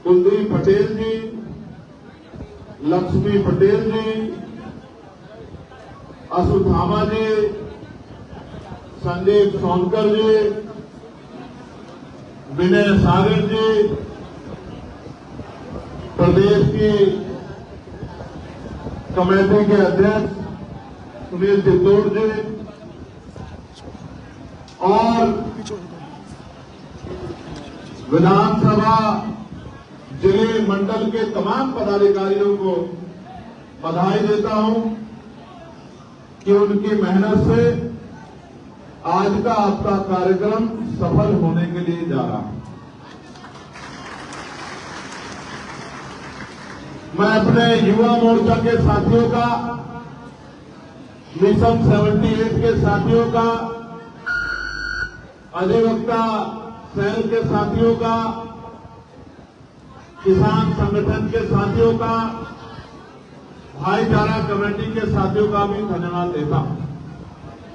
कुलदीप पटेल जी, लक्ष्मी पटेल जी, अशुथामा जी, संदीप सोनकर जी, विनय सागर जी, प्रदेश की कमेटी के अध्यक्ष सुनील चित्तौड़ जी और विधानसभा जिले मंडल के तमाम पदाधिकारियों को बधाई देता हूं कि उनकी मेहनत से आज का आपका कार्यक्रम सफल होने के लिए जा रहा है। मैं अपने युवा मोर्चा के साथियों का, मिशन 78 के साथियों का, अधिवक्ता सेल के साथियों का, किसान संगठन के साथियों का, भाईचारा कमेटी के साथियों का भी धन्यवाद देता हूं।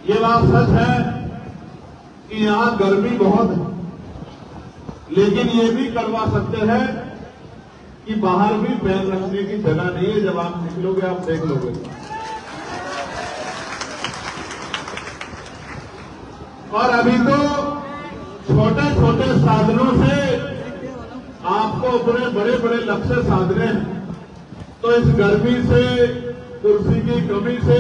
ये बात सच है कि यहां गर्मी बहुत है, लेकिन ये भी करवा सकते हैं कि बाहर भी पैर रखने की जगह नहीं है। जब आप निकलोगे आप देख लोगे। और अभी तो छोटे छोटे साधनों से आपको अपने बड़े बड़े लक्ष्य साधने हैं। तो इस गर्मी से, कुर्सी की कमी से,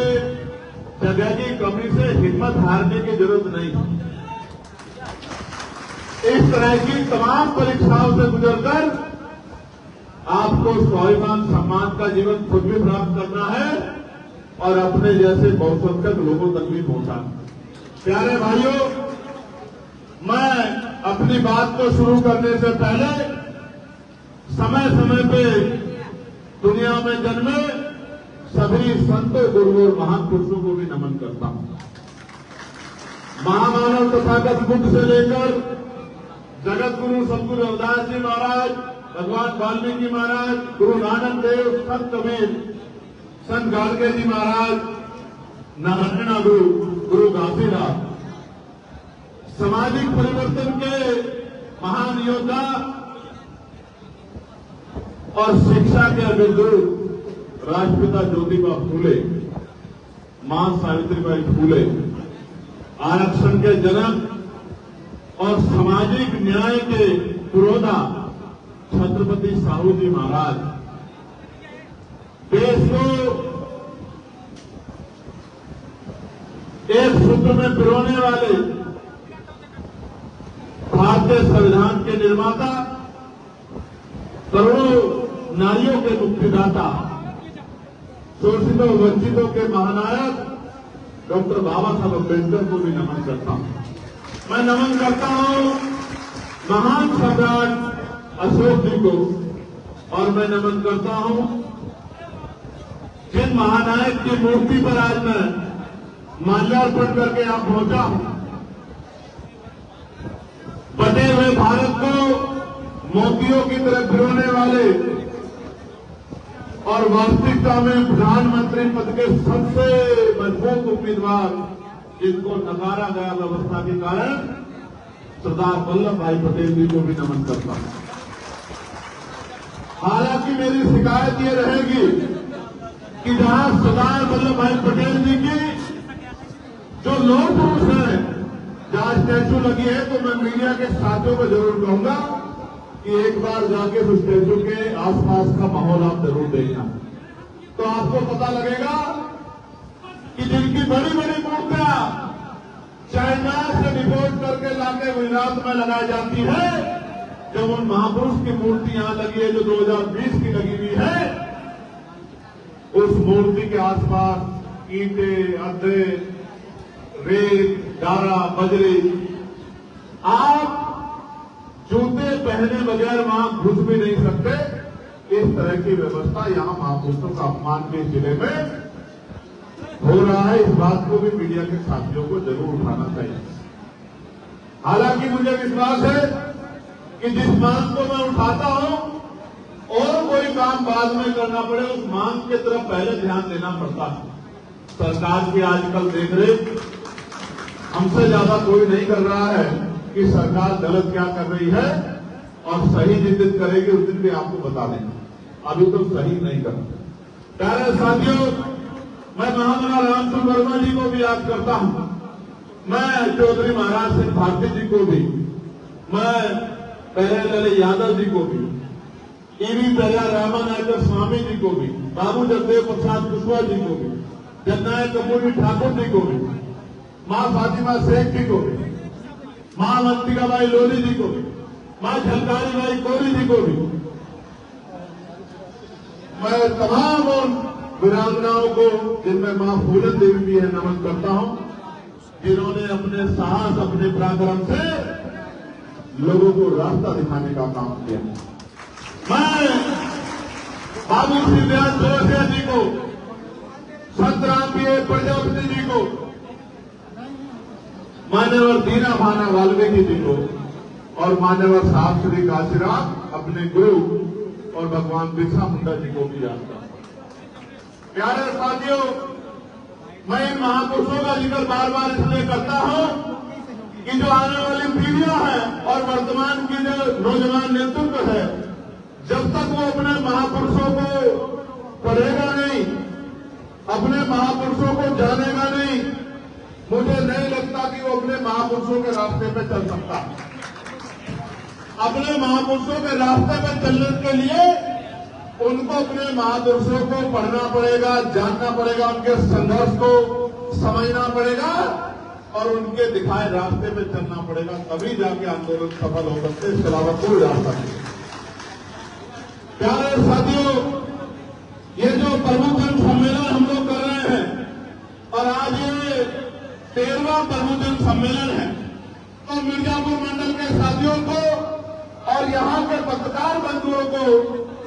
जगह की कमी से हिम्मत हारने की जरूरत नहीं। इस तरह की तमाम परीक्षाओं से गुजरकर आपको स्वाभिमान सम्मान का जीवन खुद भी प्राप्त करना है और अपने जैसे बहुसंख्यक लोगों तक भी पहुंचाना। प्यारे भाइयों, मैं अपनी बात को शुरू करने से पहले समय समय पे दुनिया में जन्मे सभी संतों, गुरुओं और महान पुरुषों को भी नमन करता हूं। महामानव तथागत बुद्ध से लेकर जगत गुरु सतगुरु रविदास जी महाराज, भगवान वाल्मीकि महाराज, गुरु नानक देव, संत कबीर, संत गाडगे जी महाराज, नारायण गुरु घासीदास, सामाजिक परिवर्तन के महान योद्धा और शिक्षा के अभिदूत राष्ट्रपिता ज्योतिबा फूले, मां सावित्रीबाई फूले, आरक्षण के जनक और सामाजिक न्याय के पुरोधा छत्रपति साहू जी महाराज, देश को एक सूत्र में पिरोने वाले भारतीय संविधान के निर्माता, करोड़ों नारियों के मुक्तिदाता, शोषितों वंचितों के महानायक डॉक्टर बाबा साहब अम्बेडकर को भी नमन करता हूं। मैं नमन करता हूं महान सम्राट अशोक जी को और मैं नमन करता हूं जिन महानायक की मूर्ति पर आज मैं माल्यार्पण करके यहां पहुंचा हूं। बटे हुए भारत को मोतियों की तरह पिरोने वाले और वास्तविकता में प्रधानमंत्री पद के सबसे मजबूत उम्मीदवार जिनको नकारा गया व्यवस्था के कारण सरदार वल्लभ भाई पटेल जी को भी नमन करता हूं। हालांकि मेरी शिकायत ये रहेगी कि जहां सरदार वल्लभ भाई पटेल जी की जो लौह पुरुष है, जहां स्टैचू लगी है, तो मैं मीडिया के साथियों को जरूर कहूंगा कि एक बार जाके उस स्टैचू के आसपास का माहौल आप जरूर देखना, तो आपको पता लगेगा कि जिनकी बड़ी बड़ी मूर्तियां चाइना से रिपोर्ट करके लाके गुजरात में लगाई जाती है, जब उन महापुरुष की मूर्ति यहां लगी है जो 2020 की लगी हुई है, उस मूर्ति के आसपास ईंटे, अड्डे, रेत, डारा, बजरी, आप जूते पहने बगैर वहां घुस भी नहीं सकते। इस तरह की व्यवस्था यहां महापुरुषों का अपमान के जिले में हो रहा है। इस बात को भी मीडिया के साथियों को जरूर उठाना चाहिए। हालांकि मुझे विश्वास है कि जिस मांग को मैं उठाता हूं और कोई काम बाद में करना पड़े, उस मांग की तरफ पहले ध्यान देना पड़ता है। सरकार की आजकल देखरेख हमसे ज्यादा कोई नहीं कर रहा है कि सरकार गलत क्या कर रही है, और सही जिस दिन करेगी उस दिन भी आपको बता देंगे, अभी तो सही नहीं करते। प्यारे साथियों, मैं महामना रामचंद्र वर्मा जी को भी याद करता हूं, मैं चौधरी महाराज सिंह भारती जी को भी, मैं पहले यादव जी को भी, ईवी प्रजा रामानायकर स्वामी जी को भी, बाबू जगदेव प्रसाद कुशवाहा जी को भी, जननायक कपूरी ठाकुर जी को भी, मां फातिमा शेख जी को भी, मां अवंतिकाबाई लोधी जी को भी, मां झलकारी बाई कोरी जी को भी, मैं तमाम उन वीरांगनाओं को, जिनमें मां फूलन देवी भी है, नमन करता हूं, जिन्होंने अपने साहस, अपने पराक्रम से लोगों को रास्ता दिखाने का काम किया। मैं बाबू श्री दयाल जोशिया जी को, संत रामप्रिय प्रजापति जी को, मान्यवर दीना भाना वाल्मीकि जी को और मान्यवर साहब श्री काशीराम अपने गुरु और भगवान बिरसा मुंडा जी को भी जानता हूं। प्यारे साथियों, मैं इन महापुरुषों का जिक्र बार बार इसलिए करता हूं कि जो आने वाली पीढ़ियां हैं और वर्तमान की जो नौजवान नेतृत्व है, जब तक वो अपने महापुरुषों को पढ़ेगा नहीं, अपने महापुरुषों को जानेगा नहीं, मुझे नहीं लगता कि वो अपने महापुरुषों के रास्ते पे चल सकता। अपने महापुरुषों के रास्ते पर चलने के लिए उनको अपने महापुरुषों को पढ़ना पड़ेगा, जानना पड़ेगा, उनके संघर्ष को समझना पड़ेगा और उनके दिखाए रास्ते पे चलना पड़ेगा, तभी जाके आंदोलन सफल हो सकते। इसके अलावा कोई रास्ता नहीं। प्यारे साथियों, ये जो प्रभु जन सम्मेलन हम लोग कर रहे हैं और आज ये 13वां प्रभु जन सम्मेलन है, तो मिर्जापुर मंडल के साथियों को और यहाँ के पत्रकार बंधुओं को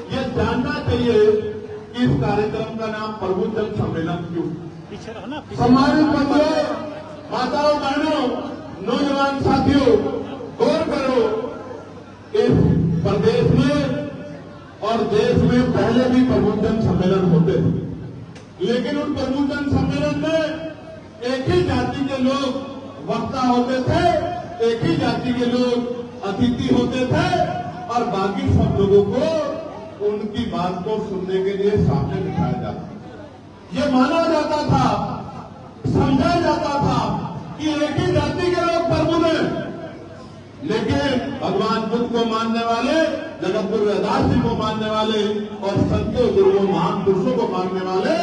ये जानना चाहिए कि इस कार्यक्रम का नाम प्रभु जन सम्मेलन क्यों। सम्मानित बंधुओं, माताओं, बहनों, नौजवान साथियों, गौर करो, इस प्रदेश में और देश में पहले भी प्रभु जन सम्मेलन होते थे, लेकिन उन प्रभु जन सम्मेलन में एक ही जाति के लोग वक्ता होते थे, एक ही जाति के लोग अतिथि होते थे और बाकी सब लोगों को उनकी बात को सुनने के लिए सामने बिठाया जाता। ये माना जाता था, समझा जाता था कि एक ही जाति के लोग प्रभु हैं, लेकिन भगवान बुद्ध को मानने वाले, जगत गुरु रविदास जी को मानने वाले और संतों, गुरुओं, महान पुरुषों को मानने वाले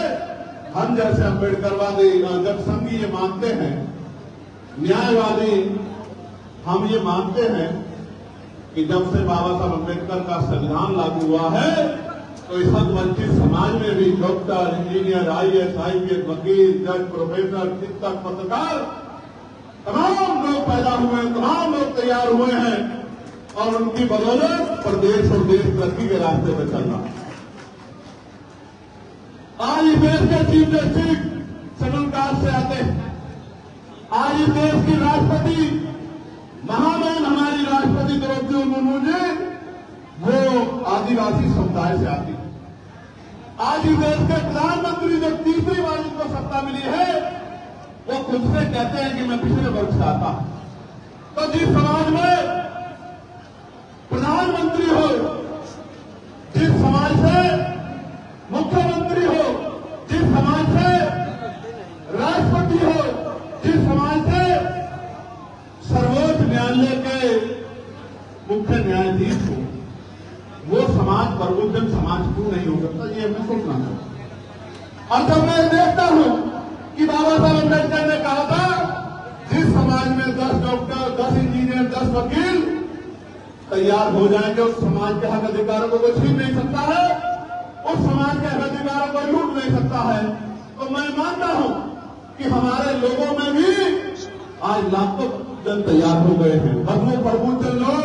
हम जैसे अम्बेडकरवादी जनसंघी ये मानते हैं, न्यायवादी हम ये मानते हैं कि जब से बाबा साहब अम्बेडकर का संविधान लागू हुआ है, तो इस हद वंचित समाज में भी डॉक्टर, इंजीनियर, IAS, IPS, वकील, जज, प्रोफेसर, शिक्षक, पत्रकार, तमाम लोग पैदा हुए, तमाम लोग तैयार हुए हैं और उनकी बदौलत प्रदेश और देश तरक्की के रास्ते पर चल रहा है। आज इस देश के चीफ जस्टिस शेड्यूल कास्ट से आते हैं, आज इस देश की राष्ट्रपति, महामहिम हमारी राष्ट्रपति द्रौपदी मुर्मू जी, वो आदिवासी समुदाय से आती है। आज इस देश के प्रधानमंत्री जो तीसरी बार इनको सत्ता मिली है, वो खुद से कहते हैं कि मैं पिछले वर्ग से आता हूं। तो जिस समाज में प्रधानमंत्री हो, जिस समाज से मुख्यमंत्री हो, जिस समाज से राष्ट्रपति हो, जिस समाज से सर्वोच्च न्यायालय के मुख्य न्यायाधीश हो, वो समाज प्रबुद्धन समाज क्यों नहीं हो सकता, ये हमें सोचना है। और जब मैं देखता हूं कि बाबा साहब अम्बेडकर ने कहा था, जिस समाज में 10 डॉक्टर, 10 इंजीनियर, 10 वकील तैयार हो जाएंगे, उस समाज के हक अधिकारों को कोई छीन नहीं सकता है, उस समाज के हक अधिकारों को लूट नहीं सकता है। तो मैं मानता हूं कि हमारे लोगों में भी आज लाखों जन तैयार हो गए हैं। बस वो प्रबुद्ध लोग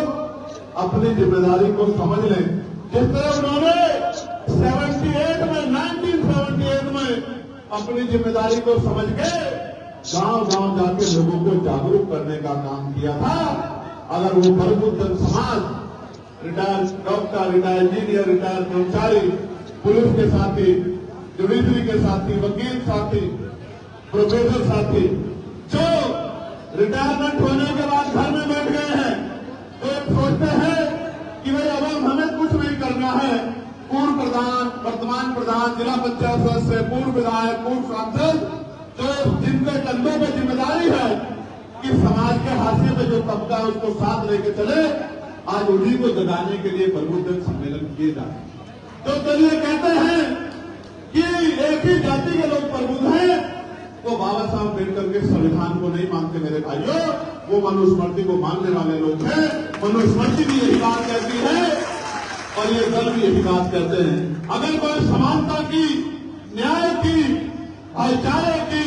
अपनी जिम्मेदारी को समझ लें, जिस तरह उन्होंने 1978 में अपनी जिम्मेदारी को समझ के गांव-गांव जाके लोगों को जागरूक करने का काम किया था। अगर वो प्रबुद्ध समाज, retired doctor, retired engineer, retired कर्मचारी, पुलिस के साथी, जुडिशरी के साथी, वकील साथी, प्रोफेसर साथी, जो रिटायरमेंट होने के बाद घर में बैठ गए हैं, तो सोचते हैं करना है। पूर्व प्रधान, वर्तमान प्रधान, जिला पंचायत सदस्य, पूर्व विधायक, पूर्व सांसद, जो जिनके कंधों पे जिम्मेदारी है कि समाज के हाशिए पे जो तबका है उसको साथ लेके चले, आज उन्हीं को जगाने के लिए प्रबुद्धन सम्मेलन किए जा रहे हैं। तो चलिए कहते हैं कि एक ही जाति के लोग प्रबुद्ध हैं, वो बाबा साहब अम्बेडकर के संविधान को नहीं मानते मेरे भाइयों, वो मनुस्मृति को मानने वाले लोग हैं। मनुस्मृति भी यही बात कहती है और ये दल भी यही बात कहते हैं। अगर कोई समानता की, न्याय की, भाईचारे की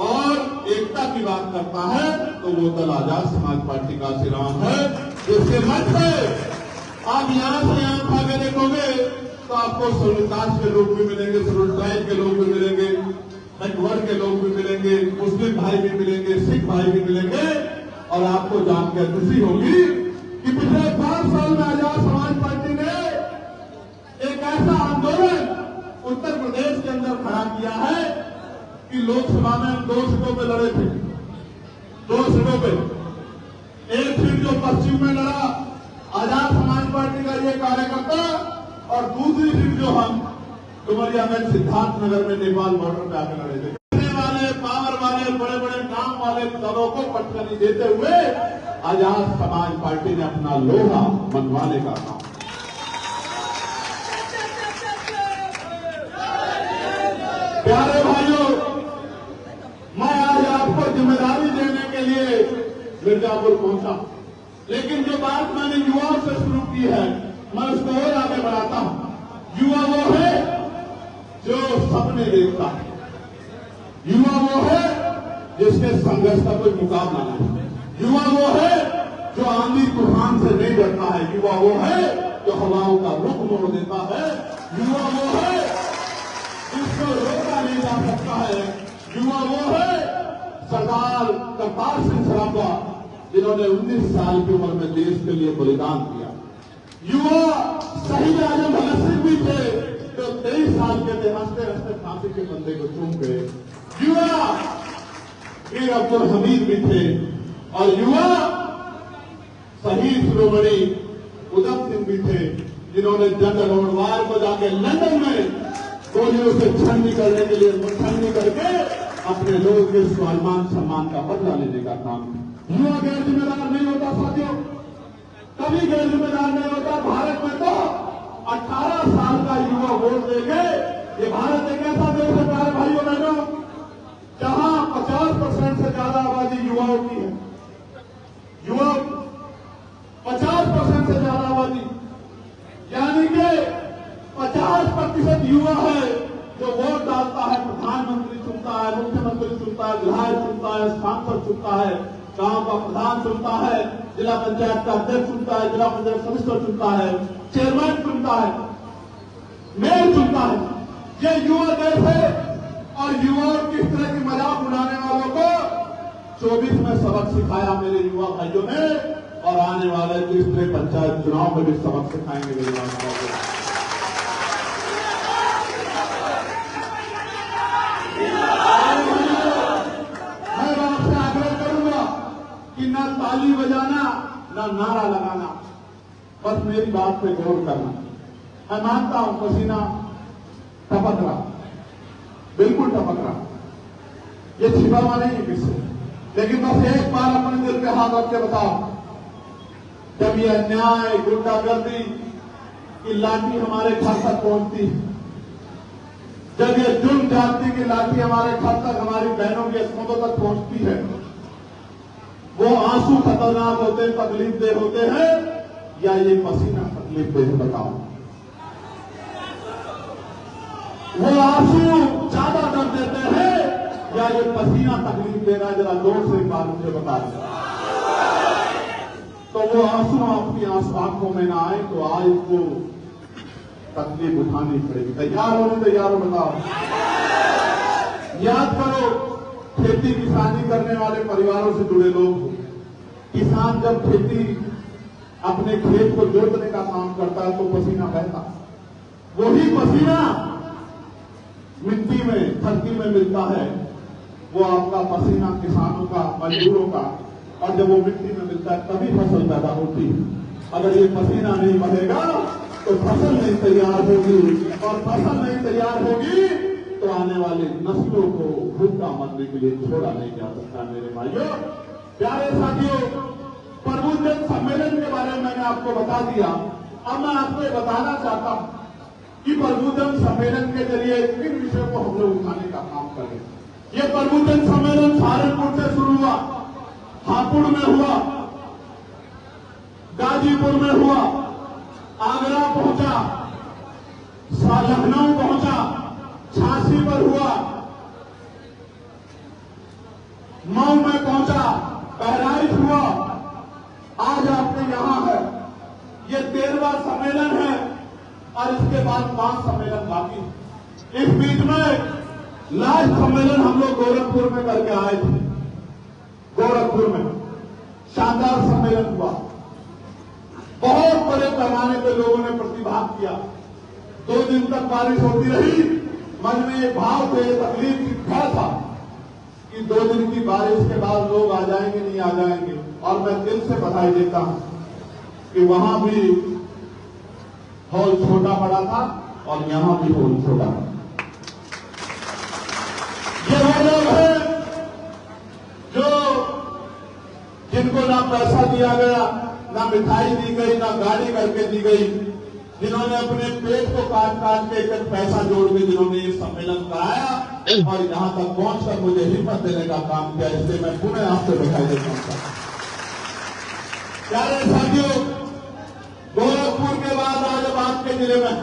और एकता की बात करता है तो वो दल आजाद समाज पार्टी का श्रीराम है। इसके मंच पे आप यहां से यहां आगे देखोगे तो आपको शेड्यूल कास्ट के लोग भी मिलेंगे, शेड्यूल ट्राइब के लोग भी मिलेंगे, बैकवर्ड के लोग भी मिलेंगे, मुस्लिम भाई भी मिलेंगे, सिख भाई भी मिलेंगे। और आपको जानकर खुशी होगी कि पिछले 5 साल में आजाद समाज पार्टी ने एक ऐसा आंदोलन उत्तर प्रदेश के अंदर खड़ा किया है कि लोकसभा में हम 2 सीटों पे लड़े थे, 2 सीटों पे। एक सीट जो पश्चिम में लड़ा आजाद समाज पार्टी का ये कार्यकर्ता, और दूसरी सीट जो हम डुमरिया में सिद्धार्थ नगर में नेपाल बॉर्डर पे आके लड़े थे। वाले, पावर वाले, बड़े बड़े काम वाले दलों को पटखनी देते हुए आजाद समाज पार्टी ने अपना लोहा मनवाने का काम। प्यारे भाइयों, मैं आज आपको जिम्मेदारी देने के लिए मिर्जापुर पहुंचा, लेकिन जो बात मैंने युवाओं से शुरू की है मैं उसको और आगे बढ़ाता हूं। युवा वो है जो सपने देखता है, युवा वो है जिसके संघर्ष का कोई मुकाबला नहीं, युवा वो है जो आंधी तूफान से नहीं डरता है, युवा वो है जो हवाओं का रुख मोड़ देता है, युवा वो है जिसको रोका नहीं जा सकता है, युवा वो है सरदार करतार सिंह सराफा जिन्होंने 19 साल की उम्र में देश के लिए बलिदान दिया। युवा शहीद आजम भगत सिंह भी थे जो 23 साल के थे, हंसते हंसते फांसी के बंदे को चूम गए। युवा वीर अब्दुल हमीद भी थे और युवा शहीद शिरोमणि उधम सिंह भी थे जिन्होंने जनरल लोहरवार को जाके लंदन में गोलियों से छन्नी करने के लिए छन्नी करके अपने लोग के स्वाभिमान सम्मान का बदला लेने का काम किया। युवा गैर जिम्मेदार नहीं होता साथियों, कभी गैर जिम्मेदार नहीं होता। भारत में तो 18 साल का युवा वोट देंगे। ये भारत एक ऐसा देश है प्यारे भाइयों बहनों जहां 50% से ज्यादा आबादी युवाओं की है। युवा 50% से ज्यादा आबादी यानी कि 50% युवा है जो वोट डालता है, प्रधानमंत्री चुनता है, मुख्यमंत्री चुनता है, विधायक चुनता है, सांसद चुनता है, गांव का प्रधान चुनता है, जिला पंचायत का अध्यक्ष चुनता है, जिला पंचायत सदस्य चुनता है, चेयरमैन चुनता है, मेयर चुनता है। ये युवा देश है और युवाओं की इस तरह की मजाक उड़ाने वालों को 24 में सबक सिखाया मेरे युवा भाइयों ने और आने वाले तीसरे पंचायत चुनाव में भी सबक सिखाएंगे मेरे युवा भाइयों। मैं आपसे आग्रह करूंगा कि न ताली बजाना न नारा लगाना, बस मेरी बात पे गौर करना। मैं मानता हूं पसीना टपक रहा, बिल्कुल टपक रहा, ये छिपा हुआ नहीं है किससे, लेकिन बस एक बार अपने दिल पे हाथ रख के बताओ, जब ये अन्याय गुंडागर्दी की लाठी हमारे घर तक पहुंचती है, जब ये जुल्म जाति की लाठी हमारे घर तक, हमारी बहनों के स्मृतों तक पहुंचती है, वो आंसू खतरनाक होते, तकलीफ दे होते हैं या ये पसीना तकलीफ दे बताओ? वो आंसू ज्यादा दर्द देते हैं या ये पसीना तकलीफ दे रहा है? जरा जोर से एक बार मुझे बता दें। तो वो आंसू आपकी आंखों में ना आए तो आज को तकलीफ उठानी पड़ेगी। तैयार हो बताओ? याद करो, खेती किसानी करने वाले परिवारों से जुड़े लोग, किसान जब खेती अपने खेत को जोतने का काम करता है तो पसीना बहता, वही पसीना मिट्टी में, धरती में मिलता है, वो आपका पसीना किसानों का, मजदूरों का, और जब वो मिट्टी में मिलता है तभी फसल पैदा होती है। अगर ये पसीना नहीं बहेगा तो फसल नहीं तैयार होगी, और फसल नहीं तैयार होगी तो आने वाली नस्लों को भूखा मरने के लिए छोड़ा नहीं जा सकता। मेरे भाइयों, प्यारे साथियों, प्रबुद्धजन सम्मेलन के बारे में मैंने आपको बता दिया। अब मैं आपको ये बताना चाहता हूं कि प्रबुद्धजन सम्मेलन के जरिए किन विषयों को हम लोग उठाने का काम करें। ये प्रबुद्धजन सम्मेलन सहारनपुर से शुरू हुआ, हापुड़ में हुआ, गाजीपुर में हुआ, आगरा पहुंचा, लखनऊ पहुंचा, झांसी पर हुआ, मऊ में पहुंचा, बहराइच हुआ, आज आपके यहां है। ये 13वां सम्मेलन है और इसके बाद 5 सम्मेलन बाकी है। इस बीच में लास्ट सम्मेलन हम लोग गोरखपुर में करके आए थे। गोरखपुर में शानदार सम्मेलन हुआ, बहुत बड़े पैमाने पर लोगों ने प्रतिभाग किया। 2 दिन तक बारिश होती रही, मन में एक भाव थे, तकलीफ की भय था कि 2 दिन की बारिश के बाद लोग आ जाएंगे नहीं आ जाएंगे। और मैं दिल से बधाई देता हूं कि वहां भी हॉल छोटा पड़ा था और यहां भी हॉल छोटा था। ये वो लोग हैं जो जिनको ना पैसा दिया गया, ना मिठाई दी गई, ना गाड़ी करके दी गई, जिन्होंने अपने पेट को काट काट के एक पैसा जोड़ के जिन्होंने ये सम्मेलन कराया और यहां तक पहुंचकर मुझे हिम्मत देने का काम किया। इसलिए मैं पुनः आपसे दिखाई देता हूं। प्यारे साथियों, गोरखपुर के बाद आज आपके जिले में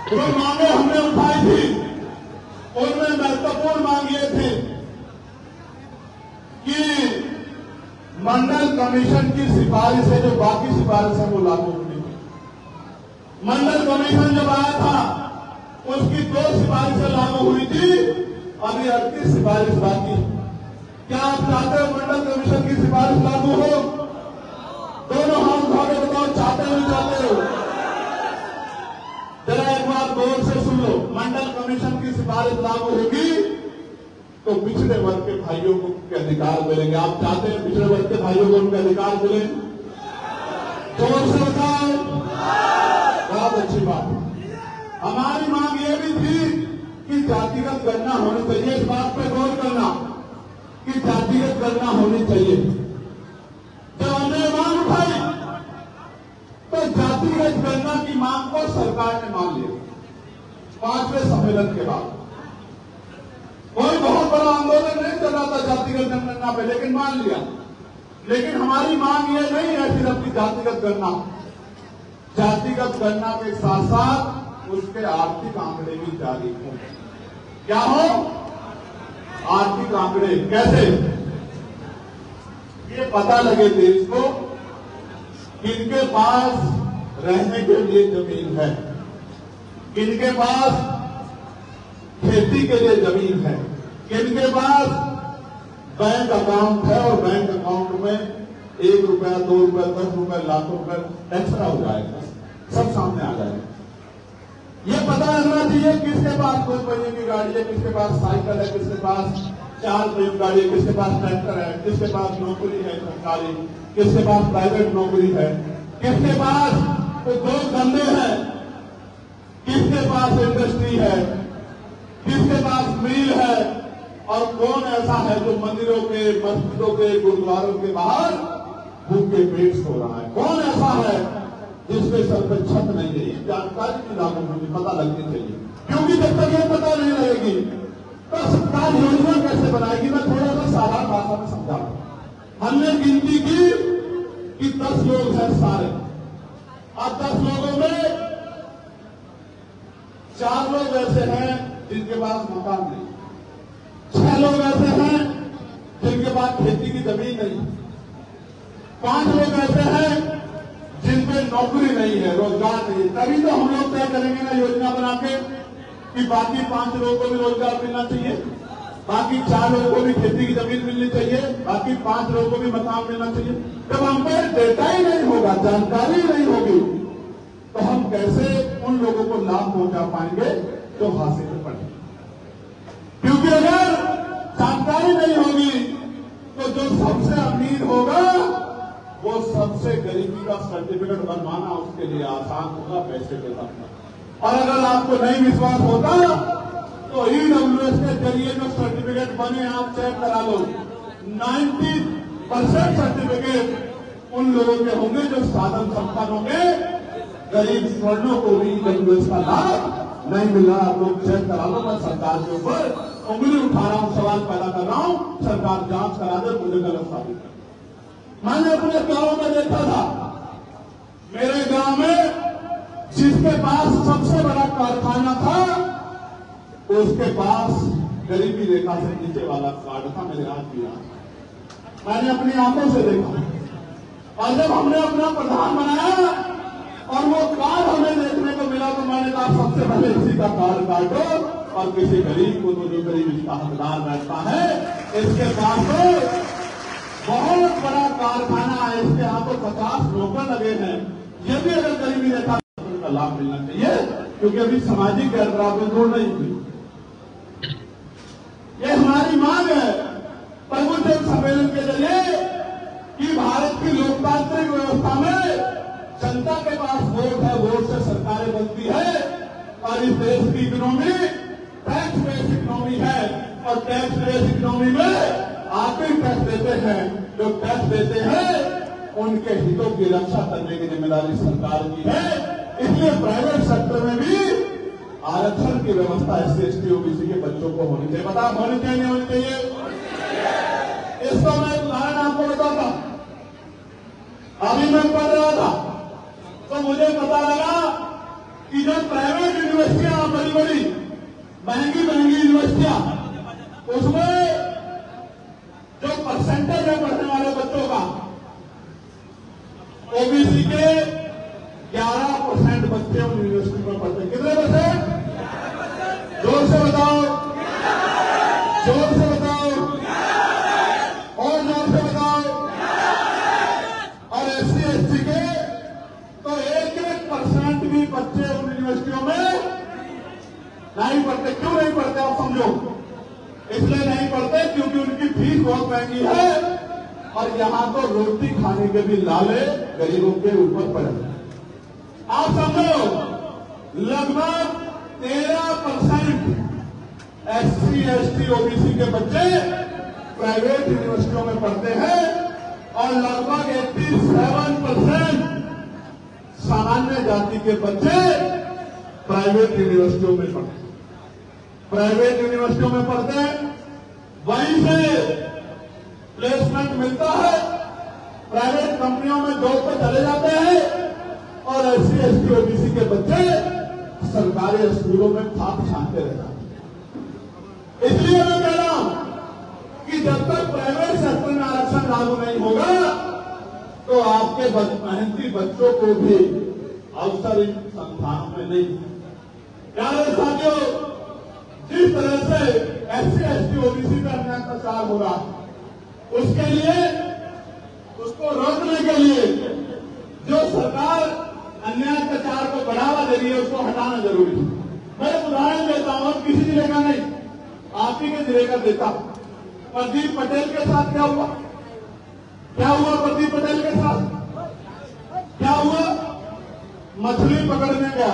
जो मांगे हमने उठाई थी, उनमें महत्वपूर्ण मांग ये थी कि मंडल कमीशन की सिफारिश है, जो बाकी सिफारिश है वो लागू होनी चाहिए। मंडल कमीशन जब आया था उसकी 2 सिफारिशें लागू हुई थी, अभी 38 सिफारिश बाकी। क्या आप चाहते हो मंडल कमीशन की सिफारिश लागू हो? दोनों हाथ उठा के बताओ, चाहते हो नहीं चाहते हो? जरा एक बार गौर से सुन लो। मंडल कमीशन की सिफारिश लागू होगी तो पिछड़े वर्ग के भाइयों को के अधिकार मिलेंगे। आप चाहते हैं पिछड़े वर्ग के भाइयों को उनके अधिकार मिले? जोर से बताओ। बहुत अच्छी बात। हमारी मांग ये भी थी कि जातिगत गणना होनी चाहिए। इस बात पर गौर करना कि जातिगत गणना होनी चाहिए। जब हमने मांग उठाई तो जातिगत गणना की मांग को सरकार ने मान लिया 5वें सम्मेलन के बाद। कोई बहुत बड़ा आंदोलन नहीं चल रहा था जातिगत गणना पे, लेकिन मान लिया। लेकिन हमारी मांग ये नहीं है सिर्फ की जातिगत गणना, जातिगत गणना के साथ साथ उसके आर्थिक आंकड़े भी जारी हो। क्या हो? आर्थिक आंकड़े। कैसे? ये पता लगे देश को किनके पास रहने के लिए जमीन है, किनके पास खेती के लिए जमीन है, किनके पास बैंक अकाउंट है और बैंक अकाउंट में 1 रुपया, 2 रुपया, 10 रुपया, लाखों रुपया एक्स्ट्रा हो जाएगा, सब सामने आ जाएगा। ये पता लगना चाहिए किसके पास 2 पहिए की गाड़ी है, किसके पास साइकिल है, किसके पास 4 पहिए की गाड़ी है, किसके पास ट्रैक्टर है, किसके पास नौकरी है सरकारी, किसके पास प्राइवेट नौकरी है, किसके पास 2 धंधे हैं, किसके पास इंडस्ट्री है, किसके पास मिल है, और कौन ऐसा है जो मंदिरों के, मस्जिदों के, गुरुद्वारों के बाहर भूखे पेट सो रहा है? कौन ऐसा है जिसके सर पर छत नहीं है? ये जानकारी भी लागू होनी, पता लगनी चाहिए। क्योंकि जब तक ये पता नहीं लगेगी तो सरकार योजना कैसे बनाएगी? मैं थोड़ा सा साधारण भाषा में समझाऊं। हमने गिनती की कि 10 लोग हैं सारे। अब 10 लोगों में 4 लोग ऐसे हैं जिनके पास मकान नहीं, 6 लोग ऐसे हैं जिनके पास खेती की जमीन नहीं, 5 लोग ऐसे हैं जिनपे नौकरी नहीं है, रोजगार नहीं है। तभी तो हम लोग तय करेंगे ना योजना बना के कि बाकी 5 लोगों को भी रोजगार मिलना चाहिए, बाकी 4 लोगों को भी खेती की जमीन मिलनी चाहिए, बाकी 5 लोगों को भी मकान मिलना चाहिए। जब हम पे डेटा ही नहीं होगा, जानकारी नहीं होगी, तो हम कैसे उन लोगों को लाभ पहुंचा पाएंगे जो हासिल कर पाएंगे? क्योंकि अगर जानकारी नहीं होगी तो जो सबसे अमीर होगा वो सबसे गरीबी का सर्टिफिकेट बनवाना उसका उसके लिए आसान होगा पैसे के साथ। और अगर आपको नहीं विश्वास होता तो ईडब्ल्यूएस के जरिए जो सर्टिफिकेट बने आप चेक करा लो। 90% सर्टिफिकेट उन लोगों के होंगे जो साधन संपन्न होंगे, गरीब स्वर्णों को भी ईडब्ल्यूएस का लाभ नहीं मिल रहा। आप लोग चेक करा लो। मैं सरकार के ऊपर उंगली उठा रहा हूं, सवाल पैदा कर रहा हूं, सरकार जांच करा दे, मुझे गलत साबित कर। मैंने अपने गांव में देखा था, मेरे गांव में जिसके पास सबसे बड़ा कारखाना था उसके पास गरीबी रेखा से नीचे वाला कार्ड था। मेरे हाथ भी याद, मैंने अपनी आंखों से देखा। और जब हमने अपना प्रधान बनाया और वो कार्ड हमें देखने को मिला तो मैंने कहा सबसे पहले इसी का कार्ड काटो और किसी गरीब को, तो जो गरीब इसका हकदार बैठता है, इसके पास तो बहुत बड़ा कारखाना है, इसके यहाँ तो 50 नौकर लगे हैं। ये भी अगर गरीबी रेखा का लाभ मिलना चाहिए, क्योंकि अभी सामाजिक गैरबराबरी में जोड़ नहीं हुई। ये हमारी मांग है प्रबुद्ध सम्मेलन के जरिए कि भारत की लोकतांत्रिक व्यवस्था में जनता के पास वोट है, वोट से सरकारें बनती है। और इस देश की इकोनॉमी टैक्स बेस्ड इकोनॉमी है और टैक्स बेस्ड इकोनॉमी में आप ही टैक्स देते हैं। जो टैक्स देते हैं उनके हितों की रक्षा करने की जिम्मेदारी सरकार की है। इसलिए प्राइवेट सेक्टर में भी आरक्षण की व्यवस्था SC ST OBC के बच्चों को होनी चाहिए। बता होनी चाहिए नहीं होनी चाहिए? इसका मैं एक उदाहरण आपको बताता। अभी मैं पढ़ रहा था तो मुझे पता लगा कि जो प्राइवेट यूनिवर्सिटियां बड़ी बड़ी महंगी यूनिवर्सिटियां, उसमें जो परसेंटेज है पढ़ने वाले बच्चों का, OBC के 11% बच्चे उन यूनिवर्सिटी में पढ़ते हैं। कितने %? जोर से बताओ, जोर से बताओ, और जोर से बताओ। और SC ST के तो 1% भी बच्चे उन यूनिवर्सिटियों में नहीं पढ़ते। क्यों नहीं पढ़ते आप समझो? इसलिए नहीं पढ़ते क्योंकि उनकी फीस बहुत महंगी है और यहां तो रोटी खाने के भी लाले गरीबों के ऊपर पड़े। आप समझो लगभग 13% SC ST OBC के बच्चे प्राइवेट यूनिवर्सिटियों में पढ़ते हैं और लगभग 87% सामान्य जाति के बच्चे प्राइवेट यूनिवर्सिटियों में पढ़ते हैं। प्राइवेट यूनिवर्सिटियों में पढ़ते हैं, वहीं से प्लेसमेंट मिलता है, प्राइवेट कंपनियों में जॉब पे चले जाते हैं और SC ST OBC के बच्चे सरकारी स्कूलों में खाप छानते रहते हैं। इसलिए मैं कह रहा हूं कि जब तक प्राइवेट सेक्टर में आरक्षण लागू नहीं होगा तो आपके मेहनती बच्चों को भी अवसर इन संस्थानों में नहीं। प्यारे साथियों, जिस तरह से SC ST OBC का अन्याय प्रचार हो रहा है, उसके लिए, उसको रोकने के लिए जो सरकार अन्याय प्रचार को बढ़ावा दे रही है उसको हटाना जरूरी है। मैं एक उदाहरण देता हूं, किसी जिले का नहीं, आप ही के जिले का देता हूं। प्रदीप पटेल के साथ क्या हुआ? क्या हुआ प्रदीप पटेल के साथ? क्या हुआ? मछली पकड़ने गया,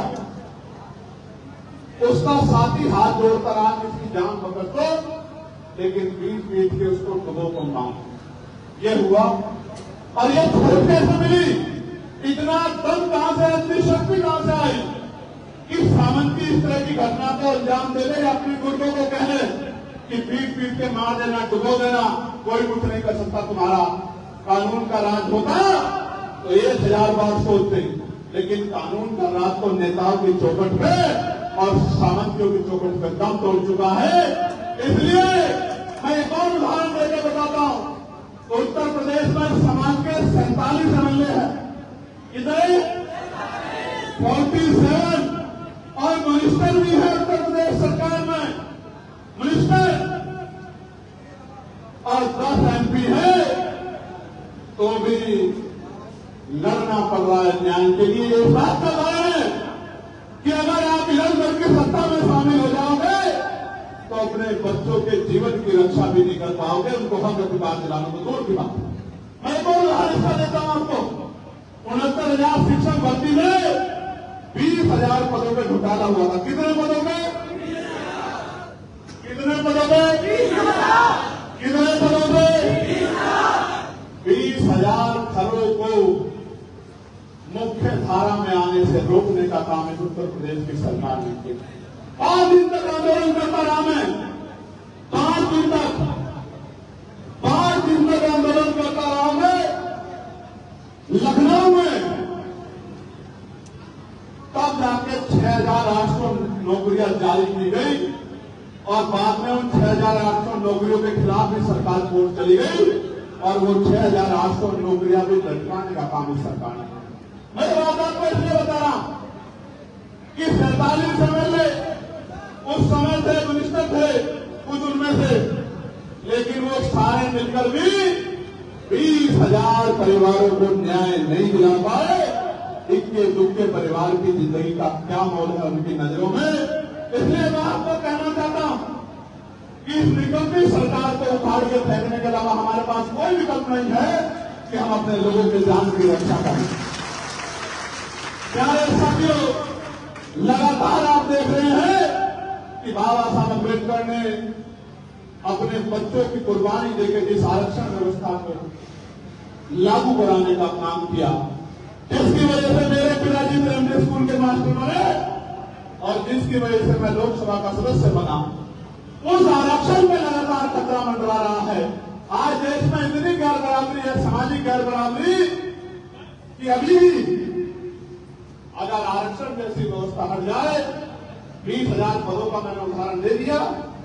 उसका साथी हाथ जोड़कर आज इसकी जान पकड़ दो, लेकिन पीट के उसको डुबो को मार। ये हुआ। और ये छोड़ कैसे मिली? इतना दम कहां से, इतनी शक्ति कहां से आई कि सामंती इस तरह की घटना को अंजाम दे दे, अपने गुर्दों को कहने कि पीट के मार देना, डुबो देना, कोई कुछ नहीं कर सकता तुम्हारा। कानून का राज होता तो 1000 बार सोचते, लेकिन कानून का राज तो नेताओं की चौखट पे और सामंतियों की चौखट पे दम तोड़ चुका है। इसलिए मैं एक और उदाहरण देकर बताता हूं। उत्तर प्रदेश में समाज के 47 MLA हैं, कितने? 47। और मिनिस्टर भी है उत्तर प्रदेश सरकार में, मिनिस्टर, और 10 MP है, तो भी लड़ना पड़ रहा है न्याय के लिए। ये बात का कारण है कि अगर आप इधर करके सत्ता में शामिल हो जाओगे तो अपने बच्चों के जीवन की रक्षा भी नहीं कर पाओगे, उनको हक अधिकार दिलाने को दूर की बात। मैं एक और उदाहरण इसका देता हूं आपको। 69,000 शिक्षक भर्ती में 20,000 पदों पे घोटाला हुआ था। कितने पदों में? कितने पदों में? कितने पदों में? 20,000 खरों को मुख्य धारा में आने से रोकने का काम इस उत्तर प्रदेश की सरकार ने किया। 5 दिन तक आंदोलन करता रहा मैं, 5 दिन तक आंदोलन करता रहा मैं लखनऊ में। तब जाके 6,800 नौकरियां जारी की गई और बाद में उन 6,800 नौकरियों के खिलाफ भी सरकार कोर्ट चली गई और वो 6,800 नौकरियां भी लटकाने का काम इस सरकार ने। मैं बात आपको इसलिए बता रहा हूं कि 47 MLA उस समय थे, मिनिस्टर थे कुछ उनमें से, लेकिन वो सारे मिलकर भी 20,000 परिवारों को न्याय नहीं दिला पाए। इक्के दुक्के परिवार की जिंदगी का क्या मोल है उनकी नजरों में। इसलिए मैं आपको कहना चाहता हूं कि इस निकलती सरकार को उखाड़ के फेंकने के अलावा हमारे पास कोई विकल्प नहीं है कि हम अपने लोगों की जान की रक्षा करें। प्यारे साथियों, लगातार आप देख रहे हैं कि बाबा साहब अम्बेडकर ने अपने बच्चों की कुर्बानी देकर जिस आरक्षण व्यवस्था को लागू कराने का काम किया, जिसकी वजह से मेरे पिताजी प्राइमरी स्कूल के मास्टर बने और जिसकी वजह से मैं लोकसभा का सदस्य बना, उस आरक्षण में लगातार खतरा मंडरा रहा है। आज देश में इतनी गैर बराबरी है, सामाजिक गैर बराबरी, कि अभी भी अगर आरक्षण जैसी व्यवस्था हट जाए, 20,000 पदों का मैंने उदाहरण दे दिया,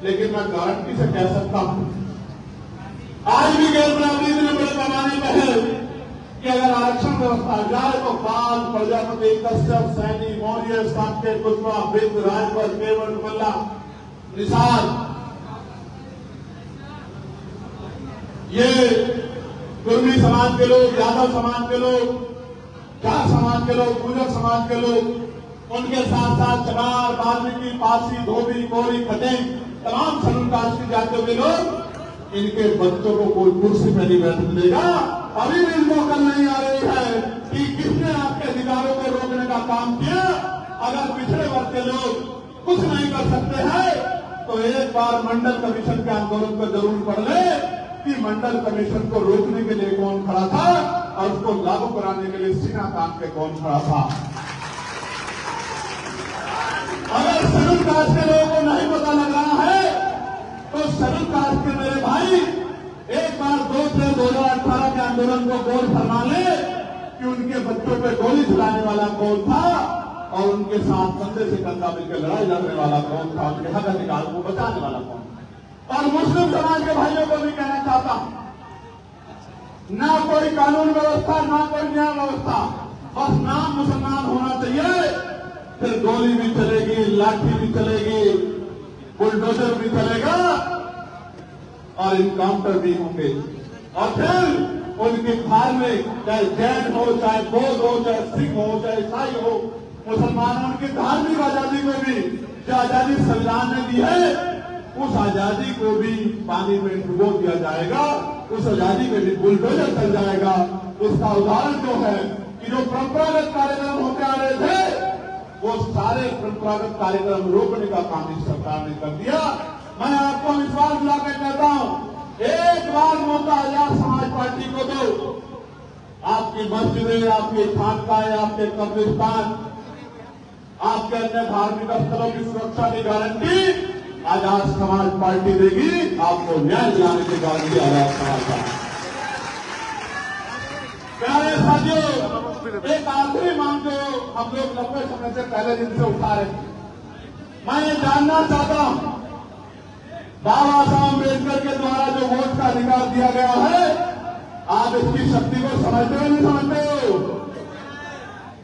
लेकिन मैं गारंटी से कह सकता हूं आज भी गैर बराबरी इतने बड़े पैमाने पर है कि अगर आरक्षण व्यवस्था हट जाए तो पाल, प्रजापति, कश्यप, सैनी, मौर्य, साकेत, कुशवाहा, बिंद, राजभर, केवल, मल्ला, निषाद, ये कुर्मी समाज के लोग, यादव समाज के लोग, जाट समाज के लोग, गुर्जर समाज के लोग, उनके साथ साथ चमार, वाल्मीकि, पासी, धोबी, कोरी, खटेंग, तमाम शेड्यूल कास्ट की जातियों के लोग, इनके बच्चों को कोई कुर्सी पे नहीं बैठने देगा। अभी भी इनको अकल नहीं आ रही है कि किसने आपके अधिकारों को रोकने का काम किया। अगर पिछड़े वर्ग के लोग कुछ नहीं कर सकते हैं तो एक बार मंडल कमीशन के आंदोलन को जरूर पढ़ ले कि मंडल कमीशन को रोकने के लिए कौन खड़ा था और उसको लागू कराने के लिए सीना तान के कौन खड़ा था। अगर शेड्यूल कास्ट के लोगों को नहीं पता लग रहा है तो शेड्यूल कास्ट के मेरे भाई एक बार 2 से 2018 के आंदोलन को गौर फरमा ले कि उनके बच्चों पे गोली चलाने वाला कौन था और उनके साथ कंधे से कंधा मिलकर लड़ाई लड़ने वाला कौन था, उनके हक अधिकार को बचाने वाला कौन था। और मुस्लिम समाज के भाइयों को भी कहना चाहता हूं, ना कोई कानून व्यवस्था, ना कोई न्याय व्यवस्था, बस नाम मुसलमान होना चाहिए, फिर गोली भी चलेगी, लाठी भी चलेगी, बुलडोजर भी चलेगा और इनकाउंटर भी होंगे। और फिर उनकी धार्मिक, चाहे जैन हो, चाहे बौद्ध हो, चाहे सिख हो, चाहे ईसाई हो, मुसलमानों की धार्मिक आजादी को भी जो आजादी संविधान ने दी है, उस आजादी को भी पानी में डुबो दिया जाएगा, उस आजादी में भी बुलडोजर चल जाएगा। उसका उदाहरण जो है कि जो परंपरागत कार्यक्रम होते आ रहे थे, वो सारे परंपरागत कार्यक्रम रोकने का काम इस सरकार ने कर दिया। मैं आपको विश्वास दिला के कहता हूं, एक बार मौका आजाद समाज पार्टी को दो, आपकी मस्जिदें, आपकी खानकाएं, आपके कब्रिस्तान, आपके अन्य धार्मिक स्थलों की सुरक्षा की गारंटी आजाद समाज पार्टी देगी। आपको न्याय दिलाने की गारंटी आजाद समाज पार्टी। प्यारे साथियों, एक आखिरी मांग जो हम लोग लंबे समय से पहले दिन से उठा रहे हैं, मैं ये जानना चाहता हूं, बाबा साहब अम्बेडकर के द्वारा जो वोट का अधिकार दिया गया है, आप इसकी शक्ति को समझते हो नहीं समझते हो?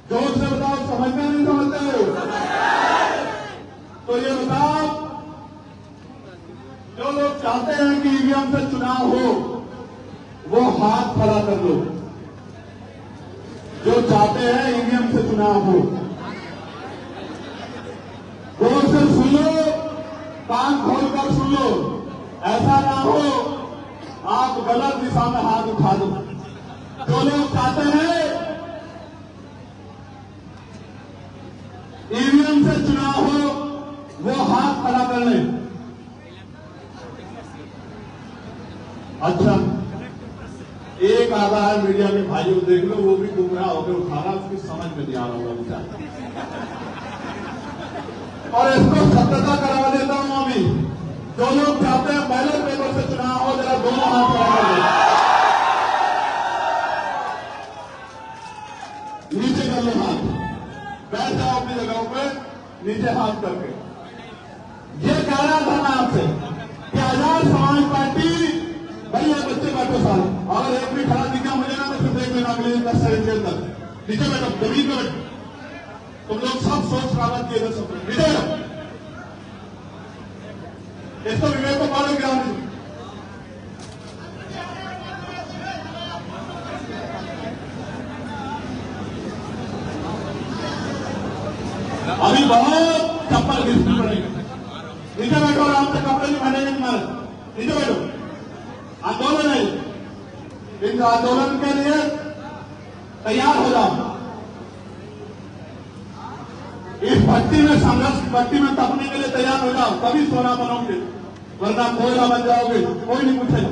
जोर से बताओ, समझते हो नहीं समझते हो? तो ये बताओ, जो लोग चाहते हैं कि ईवीएम से चुनाव हो वो हाथ खड़ा कर लो। जो चाहते हैं ईवीएम से चुनाव हो, गौर से सुन लो, कान खोलकर सुन लो, ऐसा ना हो आप गलत दिशा में हाथ उठा दो। जो लोग चाहते हैं ईवीएम से चुनाव हो वो हाथ खड़ा कर ले। अच्छा, एक आधा है मीडिया के भाइयों देख लो, वो भी गुमराह होकर उठा रहा, उसकी समझ में नहीं आ रहा होगा बेचारा। और इसको सत्यता करवा देता हूं अभी, जो लोग चाहते हैं बैलेट पेपर से चुनाव हो, जरा दोनों हाथ खड़ा कर दो, नीचे कर लो हाथ, बैठ जाओ अपनी जगहों पे, नीचे हाथ करके। ये कह रहा था मैं आपसे कि आजाद समाज पार्टी, भाई ये बच्चे बैठो सारे, अगर एक भी खड़ा दिखा मुझे ना, तो देख लेना अगले 10 सेकंड के अंदर। नीचे बैठो, जमीन पे बैठो, तुम लोग सब सोच प्राप्त किए थे, सब नीचे बैठो। इसको विवेक को मारो ग्राउंड। अभी बहुत चप्पल घिसनी पड़ेगी। नीचे बैठो, आराम से, कपड़े नहीं पहनेंगे तुम्हारे, नीचे बैठो। आंदोलन है, इस आंदोलन के लिए तैयार हो जाओ। इस भट्टी में, संघर्ष भट्टी में तपने के लिए तैयार हो जाओ, तभी सोना बनोगे, वरना कोयला बन जाओगे, कोई नहीं पूछेगा।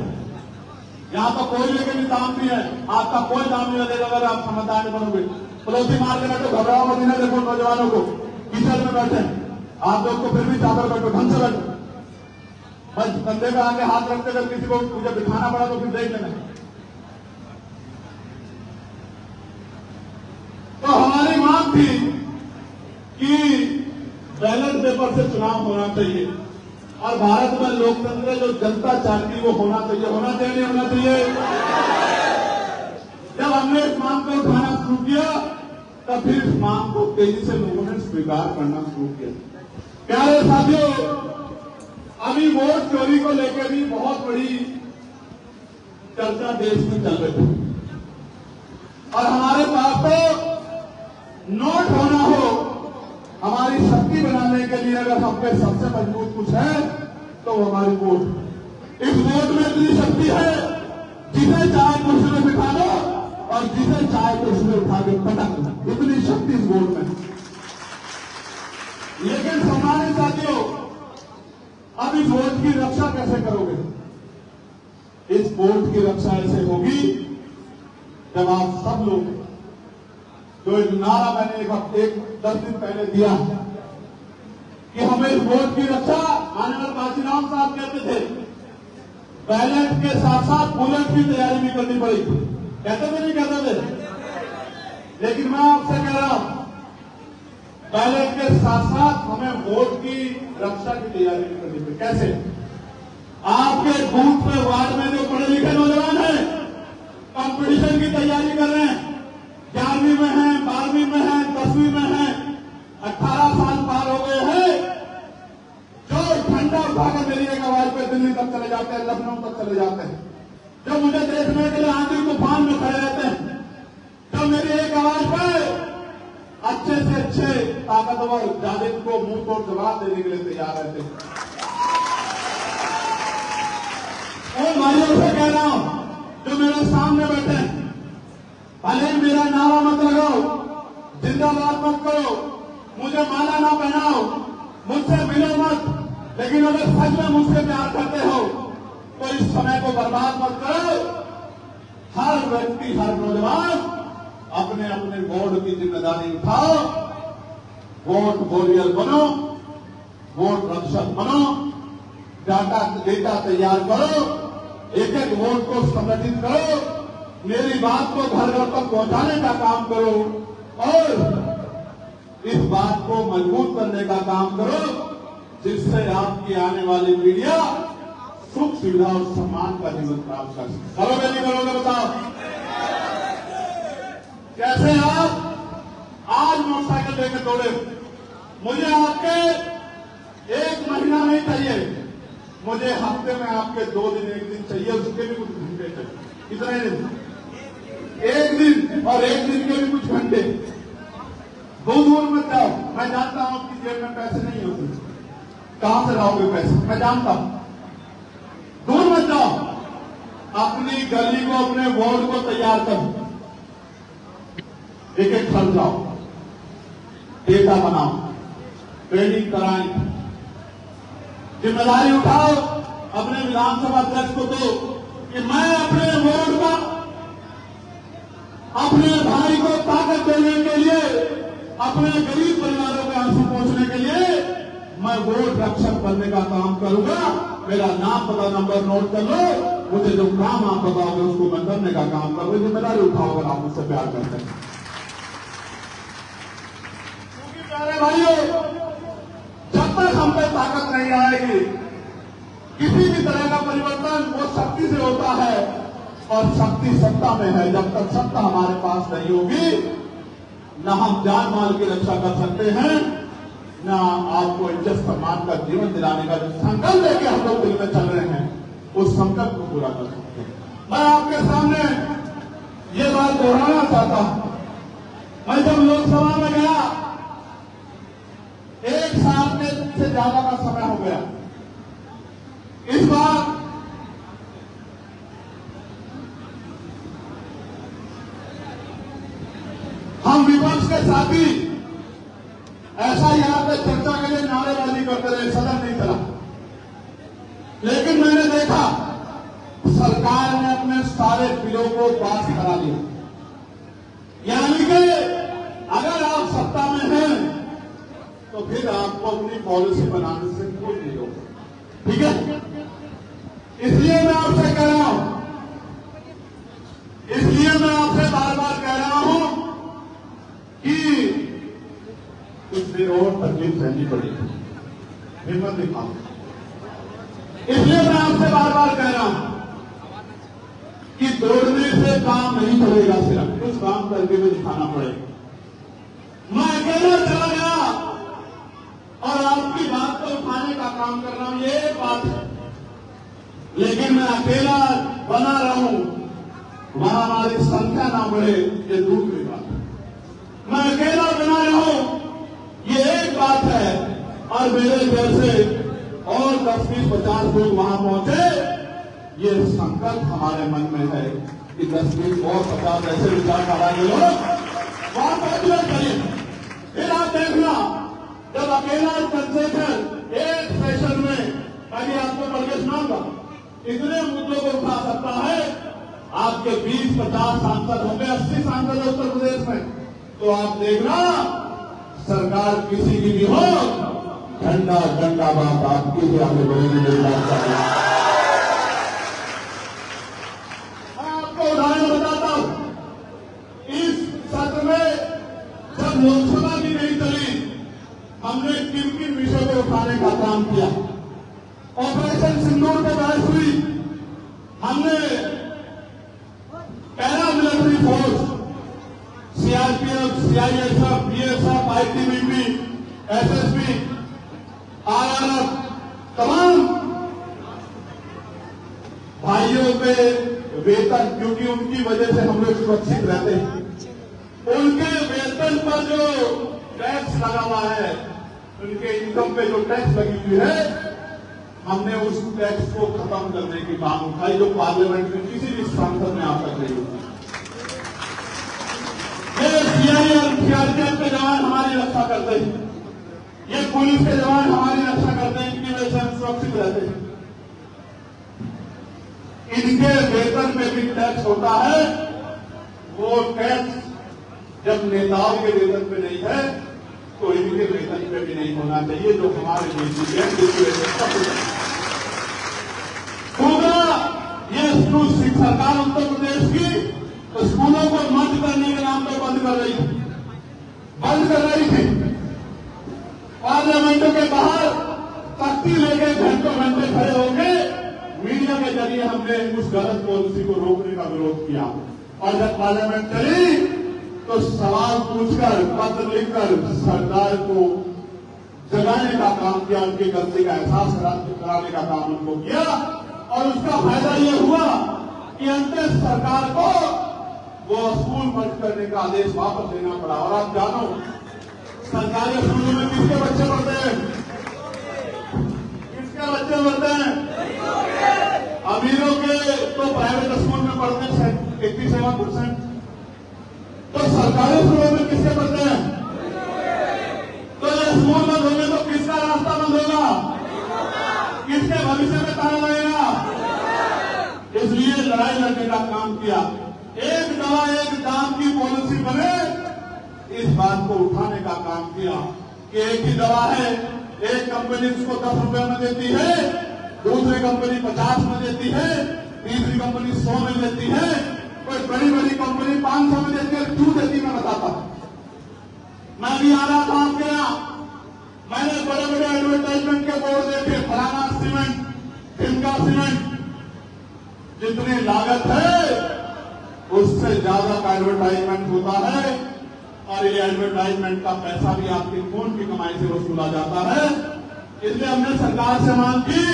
यहां तो कोयले के भी दाम भी है, आपका कोई दाम नहीं लगेगा अगर आप समझदार नहीं बनोगे। पड़ोसी मार के बैठो, घबराओ मत, ना देखो नौजवानों को किचन में बैठे, आप लोग को फिर भी चादर बैठो, ढंग से बैठो। बस कंधे पे आके हाथ रखते हुए किसी को मुझे बिठाना पड़ा तो फिर देख लेना। तो हमारी मांग थी कि बैलेट पेपर से चुनाव होना चाहिए, और भारत में लोकतंत्र जो जनता चाहती है वो होना चाहिए। होना चाहिए नहीं होना चाहिए? जब हमने इस मांग को उठाना शुरू किया, तब फिर इस मांग को तेजी से लोगों ने स्वीकार करना शुरू किया। प्यारे साथियों, अभी वोट चोरी को लेकर भी बहुत बड़ी चर्चा देश में चल रही है, और हमारे पास तो नोट होना हो, हमारी शक्ति बनाने के लिए अगर हम पे सबसे मजबूत कुछ है तो हमारी वोट। इस वोट में इतनी शक्ति है, जिसे चाहे कुर्सी में बिठा दो और जिसे चाहे कुर्सी में उठा के पटक दो, इतनी शक्ति इस वोट में। लेकिन सम्मानित साथियों, अब इस वोट की रक्षा कैसे करोगे? इस वोट की रक्षा ऐसे होगी जब आप सब लोग, जो एक नारा मैंने एक 10 दिन पहले दिया कि हमें इस वोट की रक्षा, माननीय काशीराम साहब कहते थे बैलेट के साथ साथ बुलेट की तैयारी भी करनी पड़ेगी, कहते थे नहीं कहते थे? लेकिन मैं आपसे कह रहा हूं, बैलेट के साथ साथ हमें वोट की रक्षा की तैयारी भी करनी पड़ेगी। कैसे? आपके बूथ पे, वार्ड में जो पढ़े लिखे नौजवान हैं, कंपटीशन की तैयारी कर रहे हैं, 11वीं में है, 12वीं में है, 10वीं में है, 18 साल पार हो गए हैं, जो ठंडा उठाकर मेरी एक आवाज पे दिल्ली तक चले जाते हैं, लखनऊ तक चले जाते हैं, जो मुझे देखने के लिए आंधी तूफान में खड़े रहते हैं, जो मेरी एक आवाज पर अच्छे से अच्छे ताकतवर जालिम को मुंह तोड़ जवाब देने के लिए तैयार रहते हैं। उन भाइयों से कह रहा हूं जो मेरे सामने बैठे हैं, भले मेरा नारा मत लगाओ, जिंदाबाद मत करो, मुझे माला ना पहनाओ, मुझसे मिलो मत, लेकिन अगर सच में मुझसे प्यार करते हो तो इस समय को बर्बाद मत करो। हर व्यक्ति, हर नौजवान अपने अपने वोट की जिम्मेदारी उठाओ, वोट वॉरियर बनो, वोट रक्षक बनो, डेटा तैयार करो, एक एक वोट को संगठित करो, मेरी बात को घर घर तक पहुंचाने का काम करो, और इस बात को मजबूत करने का काम करो, जिससे आपकी आने वाली पीढ़ियां सुख, सुविधा और सम्मान का जीवन प्राप्त कर सके। करोगे नहीं करोगे बताओ? कैसे आप आज मोटरसाइकिल लेकर दौड़े? मुझे आपके 1 महीना नहीं चाहिए, मुझे हफ्ते में आपके 2 दिन, 1 दिन चाहिए, उसके भी कुछ घंटे चाहिए। इतने दिन, 1 दिन और 1 दिन के भी कुछ घंटे। दूर मत जाओ, मैं जानता हूं आपकी जेब में पैसे नहीं होते, कहां से लाओगे पैसे, मैं जानता हूं। दूर मत जाओ, अपनी गली को, अपने वार्ड को तैयार करो, एक एक घर जाओ, डेटा बनाओ, ट्रेनिंग कराएं। जिम्मेदारी उठाओ अपने विधानसभा अध्यक्ष को तो कि मैं अपने वोट का अपने भाई को ताकत देने के लिए, अपने गरीब परिवारों के आंसू पहुंचने के लिए मैं वोट रक्षक बनने का काम करूंगा। मेरा नाम पता नंबर नोट कर लो, मुझे जो काम आप बताओगे उसको मैं करने का काम करूंगा। जिम्मेदारी उठाओ अगर आप मुझसे प्यार करते हैं। क्योंकि प्यारे भाइयों, जब तक हम पे ताकत नहीं आएगी, किसी भी तरह का परिवर्तन वो शक्ति से होता है और शक्ति सत्ता में है। जब तक सत्ता हमारे पास नहीं होगी, न हम जान माल की रक्षा कर सकते हैं, न आपको इज्जत सम्मान का जीवन दिलाने का जो संकल्प लेके हम लोग दिल में चल रहे हैं उस संकल्प को पूरा कर सकते हैं। मैं आपके सामने ये बात दोहराना चाहता हूं। मैं जब लोकसभा में गया, 1 साल से ज्यादा का समय हो गया। इस बार हम विपक्ष के साथी ऐसा यहां पे चर्चा के लिए नारेबाजी करते रहे, सदन नहीं चला। लेकिन मैंने देखा सरकार ने अपने सारे बिलों को पास करा दिया। यानी कि अगर आप सत्ता में हैं तो फिर आपको अपनी पॉलिसी बनाने से कोई नहीं रोक, ठीक है। इसलिए मैं आपसे कह रहा हूं, इसलिए मैं आपसे बार बार कह रहा हूं कि कुछ देर और तकलीफ सहनी पड़ेगी, हिम्मत दिखाओ। इसलिए मैं आपसे बार बार कह रहा हूं कि दौड़ने से काम नहीं चलेगा, सिर्फ कुछ काम करके भी दिखाना पड़ेगा। मैं अकेला चला गया और आपकी बात को उठाने का काम कर रहा हूं, ये एक बात है। लेकिन मैं अकेला बना रहूं, वहां हमारी संख्या ना बढ़े, ये दूसरी बात है। मैं अकेला बना रहूं, ये एक बात है, और मेरे जैसे और 10, 20, 50 लोग वहां पहुंचे, ये संकल्प हमारे मन में है कि 10, 20 और 50 ऐसे विचार कराएंगे लोग वहां पहुंचना चाहिए। फिर आप देखना, जब अकेला कंसेशन एक सेशन में मैं आपको पढ़ के सुनाऊंगा, इतने मुद्दों को उठा सकता है। आपके 20-50 सांसद होंगे, 80 सांसद उत्तर प्रदेश में, तो आप देखना सरकार किसी की भी हो, झंडा झंडा बात आपकी भी आगे बढ़ेगी। मैं आपको उदाहरण बताता हूं, इस सत्र में जब लोकसभा भी नहीं चली, हमने किन किन विषयों को उठाने का काम किया। ऑपरेशन सिंदूर पे बहस हुई, हमने paramilitary force, CRPF, CISF, BSF, ITBP, SSB, RRF, तमाम भाइयों पे वेतन, क्योंकि उनकी वजह से हम लोग सुरक्षित रहते हैं, उनके वेतन पर जो टैक्स लगा हुआ है, उनके इनकम पे जो टैक्स लगी हुई है, हमने उस टैक्स को खत्म करने की मांग उठाई, जो पार्लियामेंट में किसी भी सांसद ने आज तक नहीं उठाई। ये सीआरपीएफ के जवान हमारी रक्षा करते हैं, ये पुलिस के जवान हमारी रक्षा करते हैं, इनकी वजह से हम सुरक्षित रहते हैं। इनके वेतन में भी टैक्स होता है, वो टैक्स जब नेताओं के वेतन पे नहीं है तो इनके वेतन पे भी नहीं होना चाहिए, जो हमारे पूरा ये सरकार उत्तर प्रदेश की स्कूलों को बंद करने के नाम पर बंद कर रही थी। पार्लियामेंटों के बाहर तख्ती लेके घंटों घंटे खड़े होंगे, मीडिया के जरिए हमने उस गलत पॉलिसी को रोकने का विरोध किया। और जब पार्लियामेंट चली तो सवाल पूछकर, पत्र लिखकर सरकार को जगाने का काम किया, उनकी गलती का एहसास कराने का काम उनको किया। और उसका फायदा यह हुआ कि अंत सरकार को वो स्कूल बंद करने का आदेश वापस लेना पड़ा। और आप जानो, सरकारी स्कूलों में किसके बच्चे पढ़ते हैं? किसके बच्चे पढ़ते हैं? अमीरों के तो प्राइवेट स्कूल में पढ़ते हैं 87%, तो सरकारी स्कूलों में किसके पढ़ते हैं? तो ये स्कूल बंद होने तो किसके भविष्य में ताला लगेगा? इसलिए लड़ाई लड़ने का काम किया। एक दवा एक दाम की पॉलिसी बने, इस बात को उठाने का काम किया कि एक ही दवा है, एक कंपनी उसको 10 रुपए में देती है, दूसरी कंपनी 50 में देती है, तीसरी कंपनी 100 में देती है, कोई बड़ी बड़ी कंपनी 500 में देती है। क्यों देती मैं बताता हूं। मैं भी आ रहा था आपके यहां, मैंने बड़े बड़े एडवर्टाइजमेंट के बोर्ड देखे, फलाना सीमेंट, टिमका सीमेंट, जितनी लागत है उससे ज्यादा का एडवर्टाइजमेंट होता है और ये एडवर्टाइजमेंट का पैसा भी आपकी खून की कमाई से वसूला जाता है। इसलिए हमने सरकार से मांग की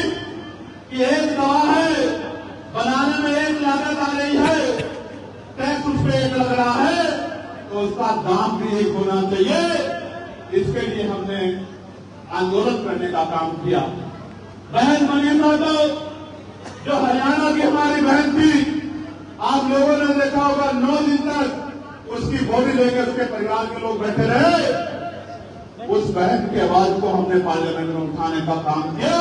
कि एक दवा है, बनाने में एक लागत आ रही है, टैक्स उस पर एक लग रहा है, तो उसका दाम भी एक होना चाहिए। इसके लिए हमने आंदोलन करने का काम किया। बहन मनीषा तो जो हरियाणा की हमारी बहन थी, आप लोगों ने देखा होगा 9 दिन तक उसकी बॉडी लेकर उसके परिवार के लोग बैठे रहे। उस बहन की आवाज को हमने पार्लियामेंट में उठाने का काम किया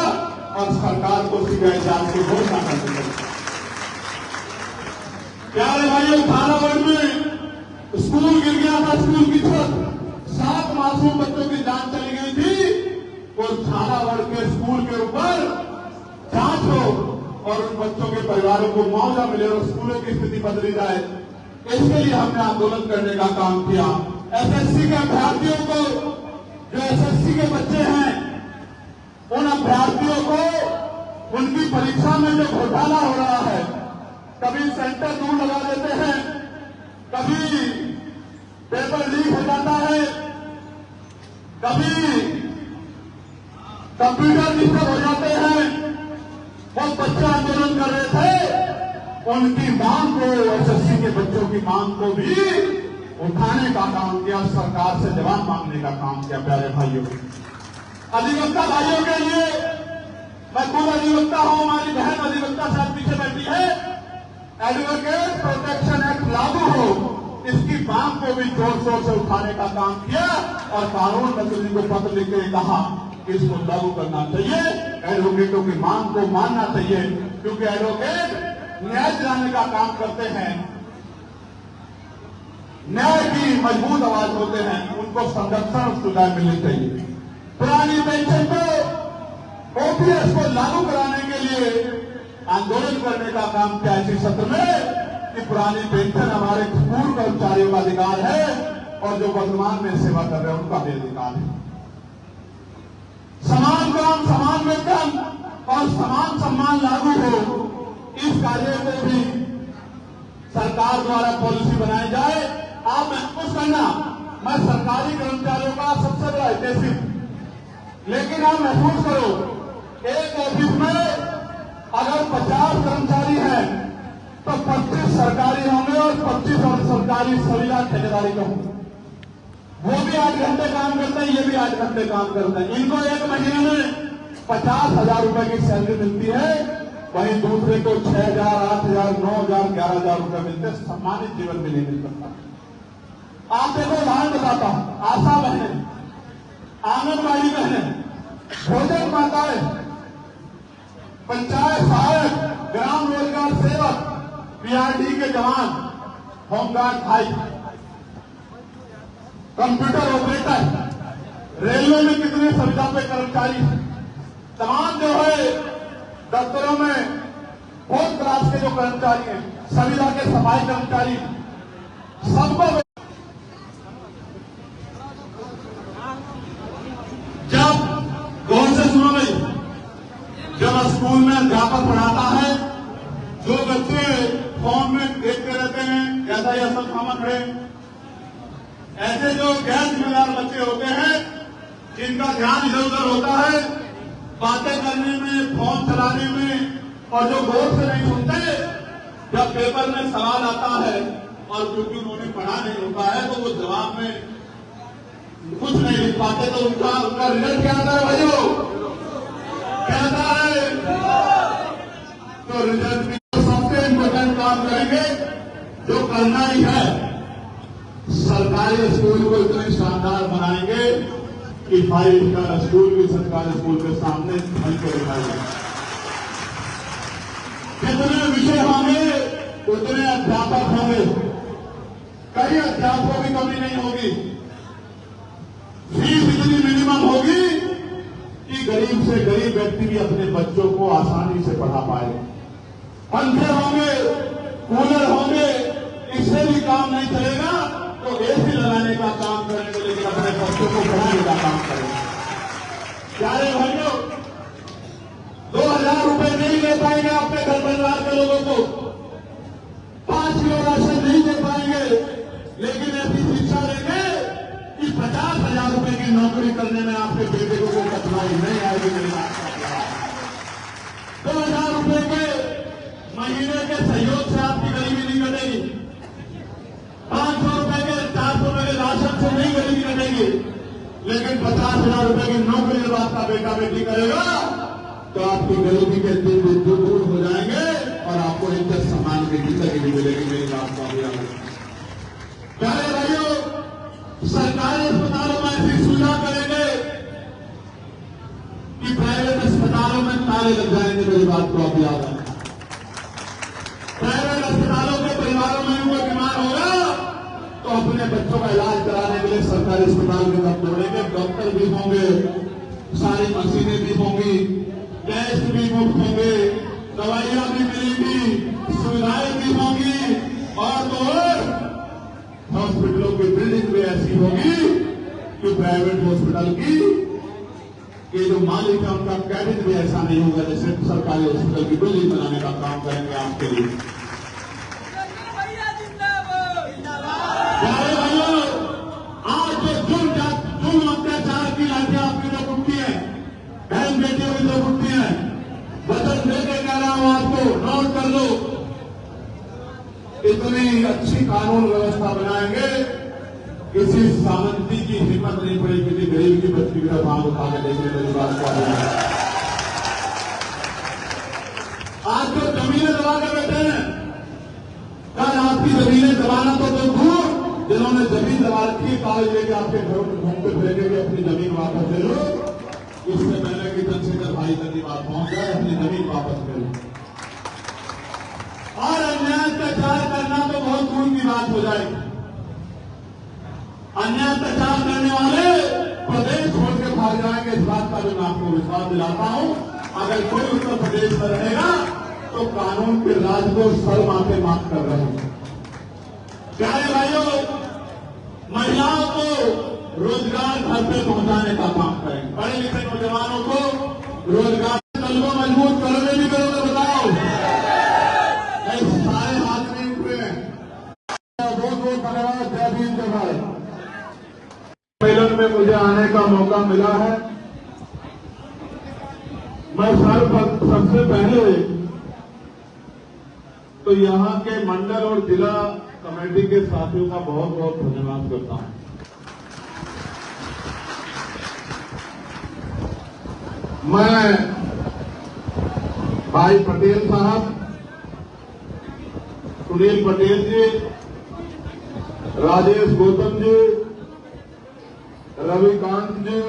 और सरकार को सीबीआई जांच की घोषणा कर दी। प्यारे भाइयों, 18 वर्ष में स्कूल गिर गया था, स्कूल की छत, 7 मासूम बच्चों की जान चली गई थी। और 18 वर्ष के स्कूल के ऊपर जांच हो और उन बच्चों के परिवारों को मुआवजा मिले और स्कूलों की स्थिति बदली जाए, इसके लिए हमने आंदोलन करने का काम किया। एसएससी के अभ्यर्थियों को, जो एसएससी के बच्चे हैं, उन अभ्यर्थियों को उनकी परीक्षा में जो घोटाला हो रहा है, कभी सेंटर दूर लगा देते हैं, कभी पेपर लीक हो जाता है, कभी कंप्यूटर डिस्टर्ब हो जाते हैं। वो बच्चे आंदोलन कर रहे थे, उनकी मांग को, एसएससी के बच्चों की मांग को भी उठाने का काम किया, सरकार से जवाब मांगने का काम किया। प्यारे भाइयों, अधिवक्ता भाइयों के लिए, मैं खुद अधिवक्ता हूं, हमारी बहन अधिवक्ता साथ पीछे बैठी है, एडवोकेट प्रोटेक्शन एक्ट लागू हो, इसकी मांग को भी जोर शोर से उठाने का काम किया और कानून मंत्री को पत्र लिख के कहा कि इसको लागू करना चाहिए, एडवोकेटों की मांग को मानना चाहिए, क्योंकि एडवोकेट न्याय दिलाने का काम करते हैं, न्याय की मजबूत आवाज होते हैं, उनको संरक्षण और सुविधा मिलनी चाहिए। पुरानी पेंशन को, ओपीएस को लागू कराने के लिए आंदोलन करने का काम किया इसी सत्र में कि पुरानी पेंशन हमारे पूर्व कर्मचारियों का अधिकार है और जो वर्तमान में सेवा कर रहे हैं उनका भी अधिकार है। समान काम, समान वेतन और समान सम्मान लागू हो, इस कार्य को भी सरकार द्वारा पॉलिसी बनाई जाए। आप महसूस करना, मैं सरकारी कर्मचारियों का सबसे बड़ा हितैषी, लेकिन आप महसूस करो, एक ऑफिस में अगर 50 कर्मचारी हैं तो 25 सरकारी होंगे और 25 और सरकारी सुविधा ठेकेदारी का होंगे। वो भी 8 घंटे काम करते हैं, ये भी 8 घंटे काम करते हैं। इनको एक महीने में 50,000 रुपए की सैलरी मिलती है, वहीं दूसरे को 6,000, 8,000, 9,000, 11,000 रुपए मिलते हैं। सम्मानित जीवन भी नहीं मिल सकता। आप देखो, उदाहरण बताता हूं, आशा बहनें, आंगनबाड़ी बहनें, भोजन माताएं, पंचायत सहायक, ग्राम रोजगार सेवक, पीआरडी के जवान, होमगार्ड भाई, कंप्यूटर ऑपरेटर, रेलवे में कितने संविदा पे कर्मचारी, तमाम जो है दफ्तरों में फोर्थ क्लास के जो कर्मचारी हैं, संविदा के सफाई कर्मचारी, सबको जब गौर से सुनो भाई, जब स्कूल में अध्यापक पढ़ाता है, जो बच्चे फोन में देखते रहते हैं, ऐसा ही असल सामान है, ऐसे जो गैर जिम्मेदार बच्चे होते हैं, जिनका ध्यान इधर उधर होता है, बातें करने में, फोन चलाने में, और जो गौर से नहीं सुनते, जब पेपर में सवाल आता है और क्योंकि उन्होंने पढ़ा नहीं होता है तो वो जवाब में कुछ नहीं लिख पाते, तो उनका रिजल्ट क्या आता है भाइयों? क्या आता है? तो रिजल्ट में सबसे इम्पोर्टेंट काम करेंगे, जो करना ही है, सरकारी स्कूल को इतने शानदार बनाएंगे कि 5 स्टार स्कूल भी सरकारी स्कूल के सामने बन के दिखाई जाए। जितने विषय होंगे उतने अध्यापक होंगे, कई अध्यापकों की कमी नहीं होगी। फीस इतनी मिनिमम होगी कि गरीब से गरीब व्यक्ति भी अपने बच्चों को आसानी से पढ़ा पाए। पंखे होंगे, कूलर होंगे, इससे भी काम नहीं चलेगा तो एसी लगाने का काम करेंगे, लेकिन अपने बच्चों को पढ़ाने का काम करेंगे। प्यारे भाइयों, 2000 रुपए नहीं दे पाएंगे अपने घर परिवार के लोगों को, 5 किलो राशन नहीं दे पाएंगे, लेकिन ऐसी शिक्षा देंगे कि 50,000 रुपए की नौकरी करने में आपके बेटे को कोई कठिनाई नहीं आएगी। मेरी बात का 2000 रुपए के महीने के सहयोग से आपकी गरीबी नहीं कटेगी, 500 रुपए के 400 रुपए के राशन से नहीं गरीबी कटेगी, लेकिन 50,000 रुपए की नौकरी जब आपका बेटा बेटी करेगा तो आपकी गरीबी के दिन दूर हो जाएंगे और आपको इज्जत सम्मान की जिंदगी भी मिलेगी। मेरी बात का प्यारे भाइयों, सरकारी अस्पतालों में ऐसी सुविधा करेंगे कि प्राइवेट अस्पतालों में ताले लग जाएंगे। मेरी बात को आप याद रखें। प्राइवेट अस्पतालों के परिवारों में कोई बीमार होगा तो अपने बच्चों का इलाज कराने के लिए सरकारी अस्पताल के साथ जोड़ेंगे। डॉक्टर भी होंगे, सारी मशीनें भी होंगी, टेस्ट भी मुफ्त होंगे, दवाइयां भी मिलेंगी, सुविधाएं भी होंगी, और तो हॉस्पिटलों की बिल्डिंग भी ऐसी होगी कि प्राइवेट हॉस्पिटल की ये जो मालिक है उनका कैबिन भी ऐसा नहीं होगा जैसे सरकारी हॉस्पिटल की बिल्डिंग बनाने का काम करेंगे आपके लिए। प्यारे भाइयों, आज जो जुल्म अत्याचार की लाठियां आपकी तरफ उठती है, बहन बेटियों की तरफ उठती है, वचन देकर कह रहा हूं आपको, नोट कर लो, इतनी अच्छी कानून व्यवस्था बनाएंगे किसी सामंती की हिम्मत नहीं पड़ी किसी गरीब की बच्ची की तरफ आंख उठा के देखने वाली बात को। आज जो जमीनें दबा कर बैठे हैं, कल आपकी जमीनें दबाना तो दूर, जिन्होंने जमीन दबा रखी है कागज लेके आपके घरों में घूमते फिरेंगे कि अपनी जमीन वापस ले लो। इससे पहले कि चंद्रशेखर भाई तक की बात पहुंच जाए, अपनी जमीन वापस ले लो। और अन्याय अत्याचार करना तो बहुत दूर की बात हो जाएगी। अन्याय अत्याचार करने वाले प्रदेश छोड़ के भाग जाएंगे, इस बात का भी मैं आपको विश्वास दिलाता हूं। अगर कोई उत्तर प्रदेश में रहेगा तो कानून के राज को सर माथे माफ कर रहे हैं। प्यारे भाइयों, महिलाओं को रोजगार घर पे पहुंचाने का काम करेंगे, पढ़े लिखे नौजवानों को रोजगार तलबों मजबूत करोगे भी करोगे, बताओ। सारे हाथ नहीं उठ रहे हैं। बहुत बहुत धन्यवाद। जय भीम जय भारत। सम्मेलन में मुझे आने का मौका मिला है। मैं सबसे पहले तो यहाँ के मंडल और जिला कमेटी के साथियों का बहुत बहुत धन्यवाद करता हूं। मैं भाई पटेल साहब, सुनील पटेल जी, राजेश गौतम जी, रविकांत जी,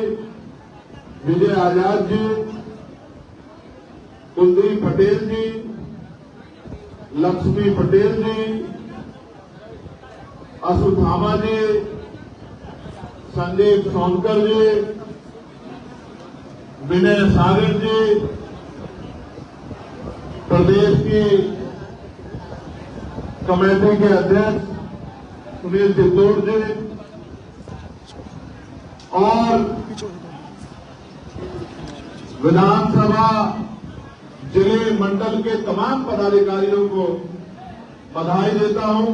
विजय आजाद जी, कुलदीप पटेल जी, लक्ष्मी पटेल जी, अशुथामा जी, संदीप सोनकर जी, विनय सागर जी, प्रदेश की कमेटी के अध्यक्ष सुनील चित्तौड़ जी और विधानसभा जिले मंडल के तमाम पदाधिकारियों को बधाई देता हूं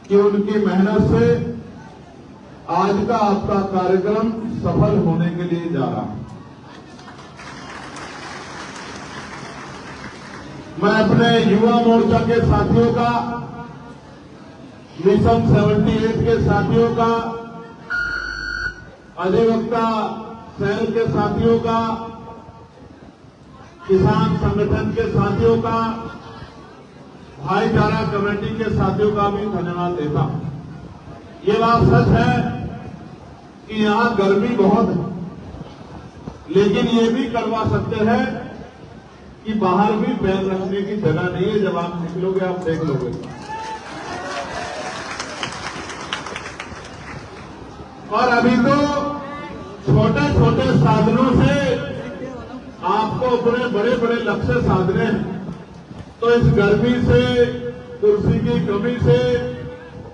कि उनकी मेहनत से आज का आपका कार्यक्रम सफल होने के लिए जा रहा है। मैं अपने युवा मोर्चा के साथियों का, मिशन 78 के साथियों का, अधिवक्ता सेल के साथियों का, किसान संगठन के साथियों का, भाईचारा कमेटी के साथियों का भी धन्यवाद देता हूं। ये बात सच है कि यहां गर्मी बहुत है, लेकिन ये भी करवा सकते हैं कि बाहर भी पैर रखने की जगह नहीं है। जब आप निकलोगे आप देख लोगे। और अभी तो छोटे छोटे साधनों से आपको अपने बड़े बड़े लक्ष्य साधने हैं। तो इस गर्मी से, कुर्सी की कमी से,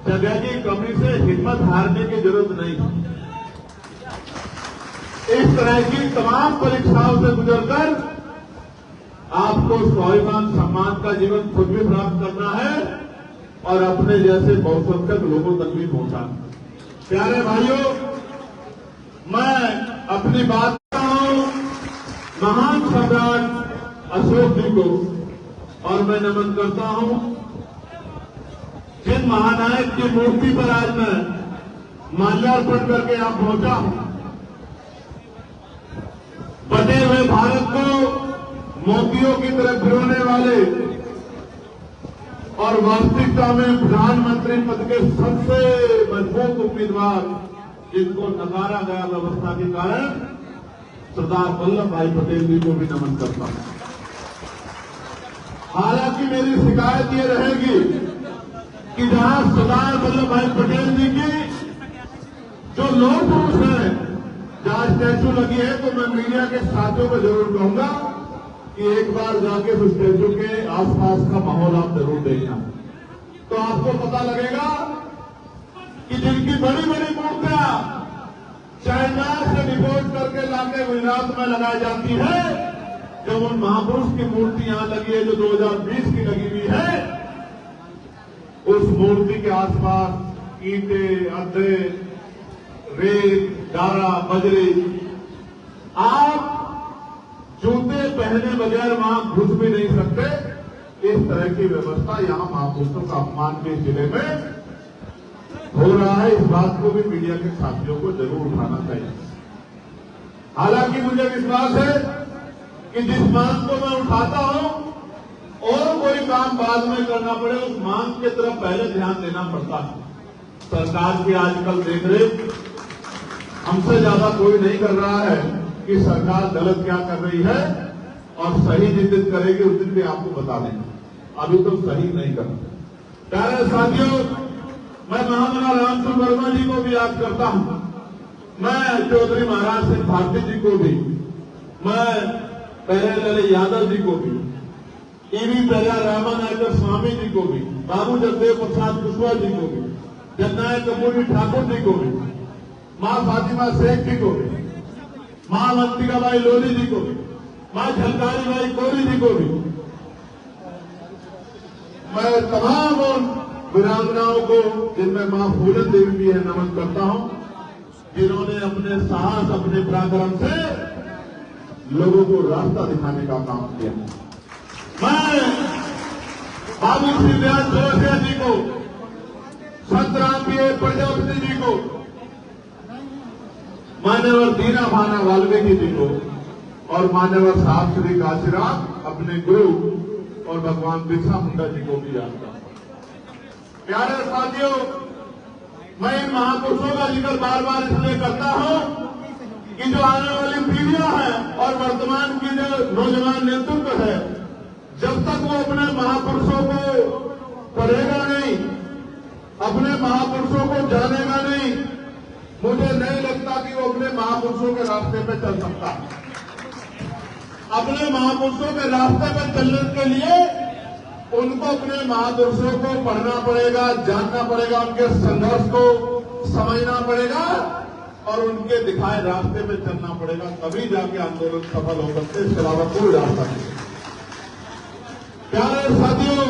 जगह की कमी से हिम्मत हारने की जरूरत नहीं। इस तरह की तमाम परीक्षाओं से गुजरकर आपको स्वाभिमान सम्मान का जीवन खुद भी प्राप्त करना है और अपने जैसे बहुसंख्यक लोगों तक भी पहुंचाना। प्यारे भाइयों, मैं अपनी बात करता हूं महान सम्राट अशोक जी को और मैं नमन करता हूं जिन महानायक की मूर्ति पर आज मैं माल्यार्पण करके यहां पहुंचा हूं। बटे हुए भारत को मोतियों की तरफ गिरने वाले और वास्तविकता में प्रधानमंत्री पद के सबसे मजबूत उम्मीदवार जिनको नकारा गया व्यवस्था के कारण सरदार वल्लभ भाई पटेल जी को भी नमन करता हूं। हालांकि मेरी शिकायत ये रहेगी कि जहां सरदार वल्लभ भाई पटेल जी की जो लौह पुरुष है जहां स्टैचू लगी है, तो मैं मीडिया के साथियों को जरूर कहूंगा कि एक बार जाके उस स्टैचू के आसपास का माहौल आप जरूर देखना, तो आपको पता लगेगा कि जिनकी बड़ी बड़ी मूर्तियां चाइना से डिपोर्ट करके लाके गुजरात में लगाई जाती है, जब उन महापुरुष की मूर्ति यहां लगी है जो 2020 की लगी हुई है, उस मूर्ति के आसपास ईंटें, अड्डे, रेत, डारा, बजरी, आप जूते पहने बगैर वहां घुस भी नहीं सकते। इस तरह की व्यवस्था यहां महापुरुषों का अपमान के जिले में हो रहा है। इस बात को भी मीडिया के साथियों को जरूर उठाना चाहिए। हालांकि मुझे विश्वास है कि जिस मांग को मैं उठाता हूं और कोई काम बाद में करना पड़े, उस मांग की तरफ पहले ध्यान देना पड़ता है। सरकार की आजकल देख रेख हमसे ज्यादा कोई नहीं कर रहा है कि सरकार गलत क्या कर रही है, और सही जिस दिन करेगी उस दिन भी आपको बता देंगे। अभी तो सही नहीं कर रहे। प्यारे साथियों, मैं महामना रामचंद्र वर्मा जी को भी याद करता हूं, मैं चौधरी महाराज सिंह भारती जी को भी, मैं प्यारेलाल यादव जी को भी, ईवी प्यारा रामानायकर स्वामी जी को भी, बाबू जगदेव प्रसाद कुशवाहा जी को भी, जननायक कपूरी ठाकुर जी को भी, मां फातिमा शेख जी को भी, मां अवंतिकाबाई लोधी जी को भी, मां झलकारी बाई कोरी जी को भी, मैं तमाम उन वीरांगनाओं को जिनमें मां फूलन देवी भी है नमन करता हूं, जिन्होंने अपने साहस, अपने पराक्रम से लोगों को रास्ता दिखाने का काम किया। मैं बाबू श्री व्यास जोशिया जी को, संत रामप्रिय प्रजापति जी को, मान्यवर दीना भाना वाल्मीकि जी को और मान्यवर साहब श्री काशीराम अपने गुरु और भगवान बिरसा मुंडा जी को भी याद करता। प्यारे साथियों, मैं इन महापुरुषों का जिक्र बार बार इसलिए करता हूं कि जो आने वाली पीढ़ियां हैं और वर्तमान की जो नौजवान नेतृत्व है, जब तक वो अपने महापुरुषों को पढ़ेगा नहीं, अपने महापुरुषों को जानेगा नहीं, मुझे नहीं लगता कि वो अपने महापुरुषों के रास्ते पे चल सकता है। अपने महापुरुषों के रास्ते पे चलने के लिए उनको अपने महापुरुषों को पढ़ना पड़ेगा, जानना पड़ेगा, उनके संघर्ष को समझना पड़ेगा और उनके दिखाए रास्ते पे चलना पड़ेगा, तभी जाके आंदोलन सफल हो सकते। इसके अलावा कोई रास्ता नहीं। प्यारे साथियों,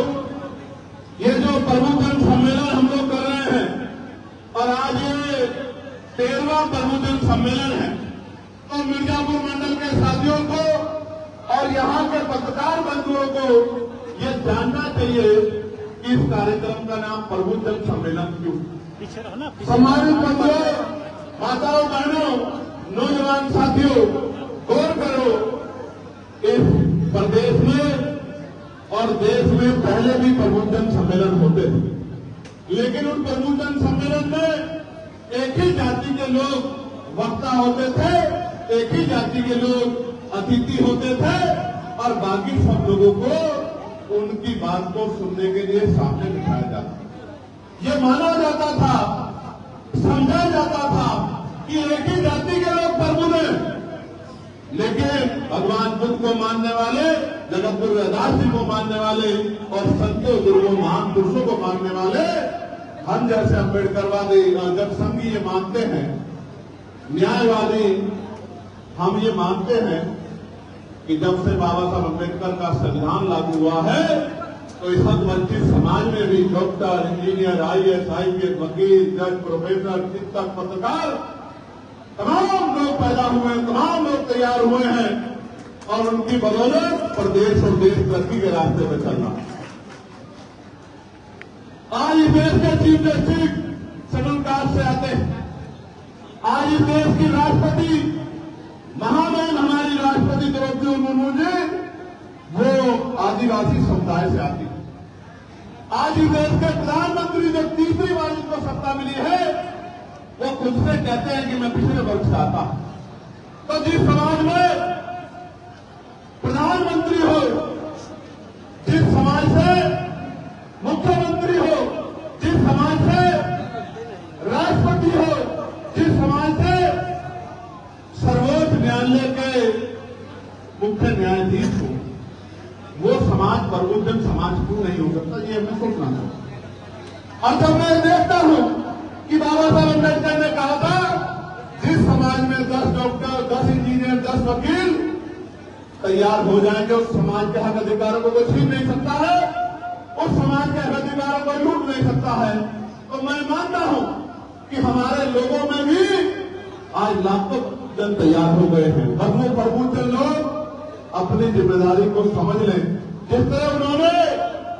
ये जो प्रमुख सम्मेलन हम लोग कर रहे हैं और आज ये 13वां प्रमुख सम्मेलन है, तो मिर्जापुर मंडल के साथियों को और यहाँ के पत्रकार बंधुओं को ये जानना चाहिए कि इस कार्यक्रम का नाम प्रभु जन सम्मेलन क्यों। सम्मानित बंधुओं, माताओं, बहनों, नौजवान साथियों, गौर करो, इस प्रदेश में और देश में पहले भी प्रभु जन सम्मेलन होते थे, लेकिन उन प्रभु जन सम्मेलन में एक ही जाति के लोग वक्ता होते थे, एक ही जाति के लोग अतिथि होते थे और बाकी सब लोगों को उनकी बात को सुनने के लिए सामने बिठाया जाता। ये माना जाता था, समझा जाता था कि एक ही जाति के लोग प्रभु हैं, लेकिन भगवान बुद्ध को मानने वाले, जगत गुरु रविदास जी को मानने वाले और संतों गुरुओं महान पुरुषों को मानने वाले हम जैसे अम्बेडकरवादी और जब संघी ये मानते हैं, न्यायवादी हम ये मानते हैं कि जब से बाबा साहब अम्बेडकर का संविधान लागू हुआ है तो इस वंचित समाज में भी डॉक्टर, इंजीनियर, IAS, IPS, वकील, जज, प्रोफेसर, शिक्षक, पत्रकार तमाम लोग पैदा हुए हैं, तमाम लोग तैयार हुए हैं और उनकी बदौलत प्रदेश और देश तरक्की के रास्ते में चल रहा है। आज इस देश के चीफ जस्टिस शेड्यूल कास्ट से आते हैं। आज इस देश की राष्ट्रपति महामहिम हमारी राष्ट्रपति द्रौपदी मुर्मू जी वो आदिवासी समुदाय से आती है। आज इस देश के प्रधानमंत्री जो तीसरी बार इनको सत्ता मिली है वो खुद से कहते हैं कि मैं पिछले वर्ग से आता हूं। तो जिस समाज में प्रधानमंत्री हो, जिस समाज से मुख्यमंत्री हो, जिस समाज से राष्ट्रपति हो, जिस समाज से सर्वोच्च न्यायालय के मुख्य न्यायाधीश हो, वो समाज प्रबुद्धन समाज क्यों नहीं हो सकता, ये हमें सोचना चाहिए। और जब मैं देखता हूं कि बाबा साहब अम्बेडकर ने कहा था जिस समाज में 10 डॉक्टर, 10 इंजीनियर, 10 वकील तैयार हो जाएंगे उस समाज के हक अधिकारों को कोई छीन नहीं सकता है, उस समाज के हक अधिकारों को लूट नहीं सकता है। तो मैं मानता हूं कि हमारे लोगों में भी आज लाखों जन तैयार हो गए हैं। बदले प्रबुद्ध लोग अपनी जिम्मेदारी को समझ लें। जिस तरह उन्होंने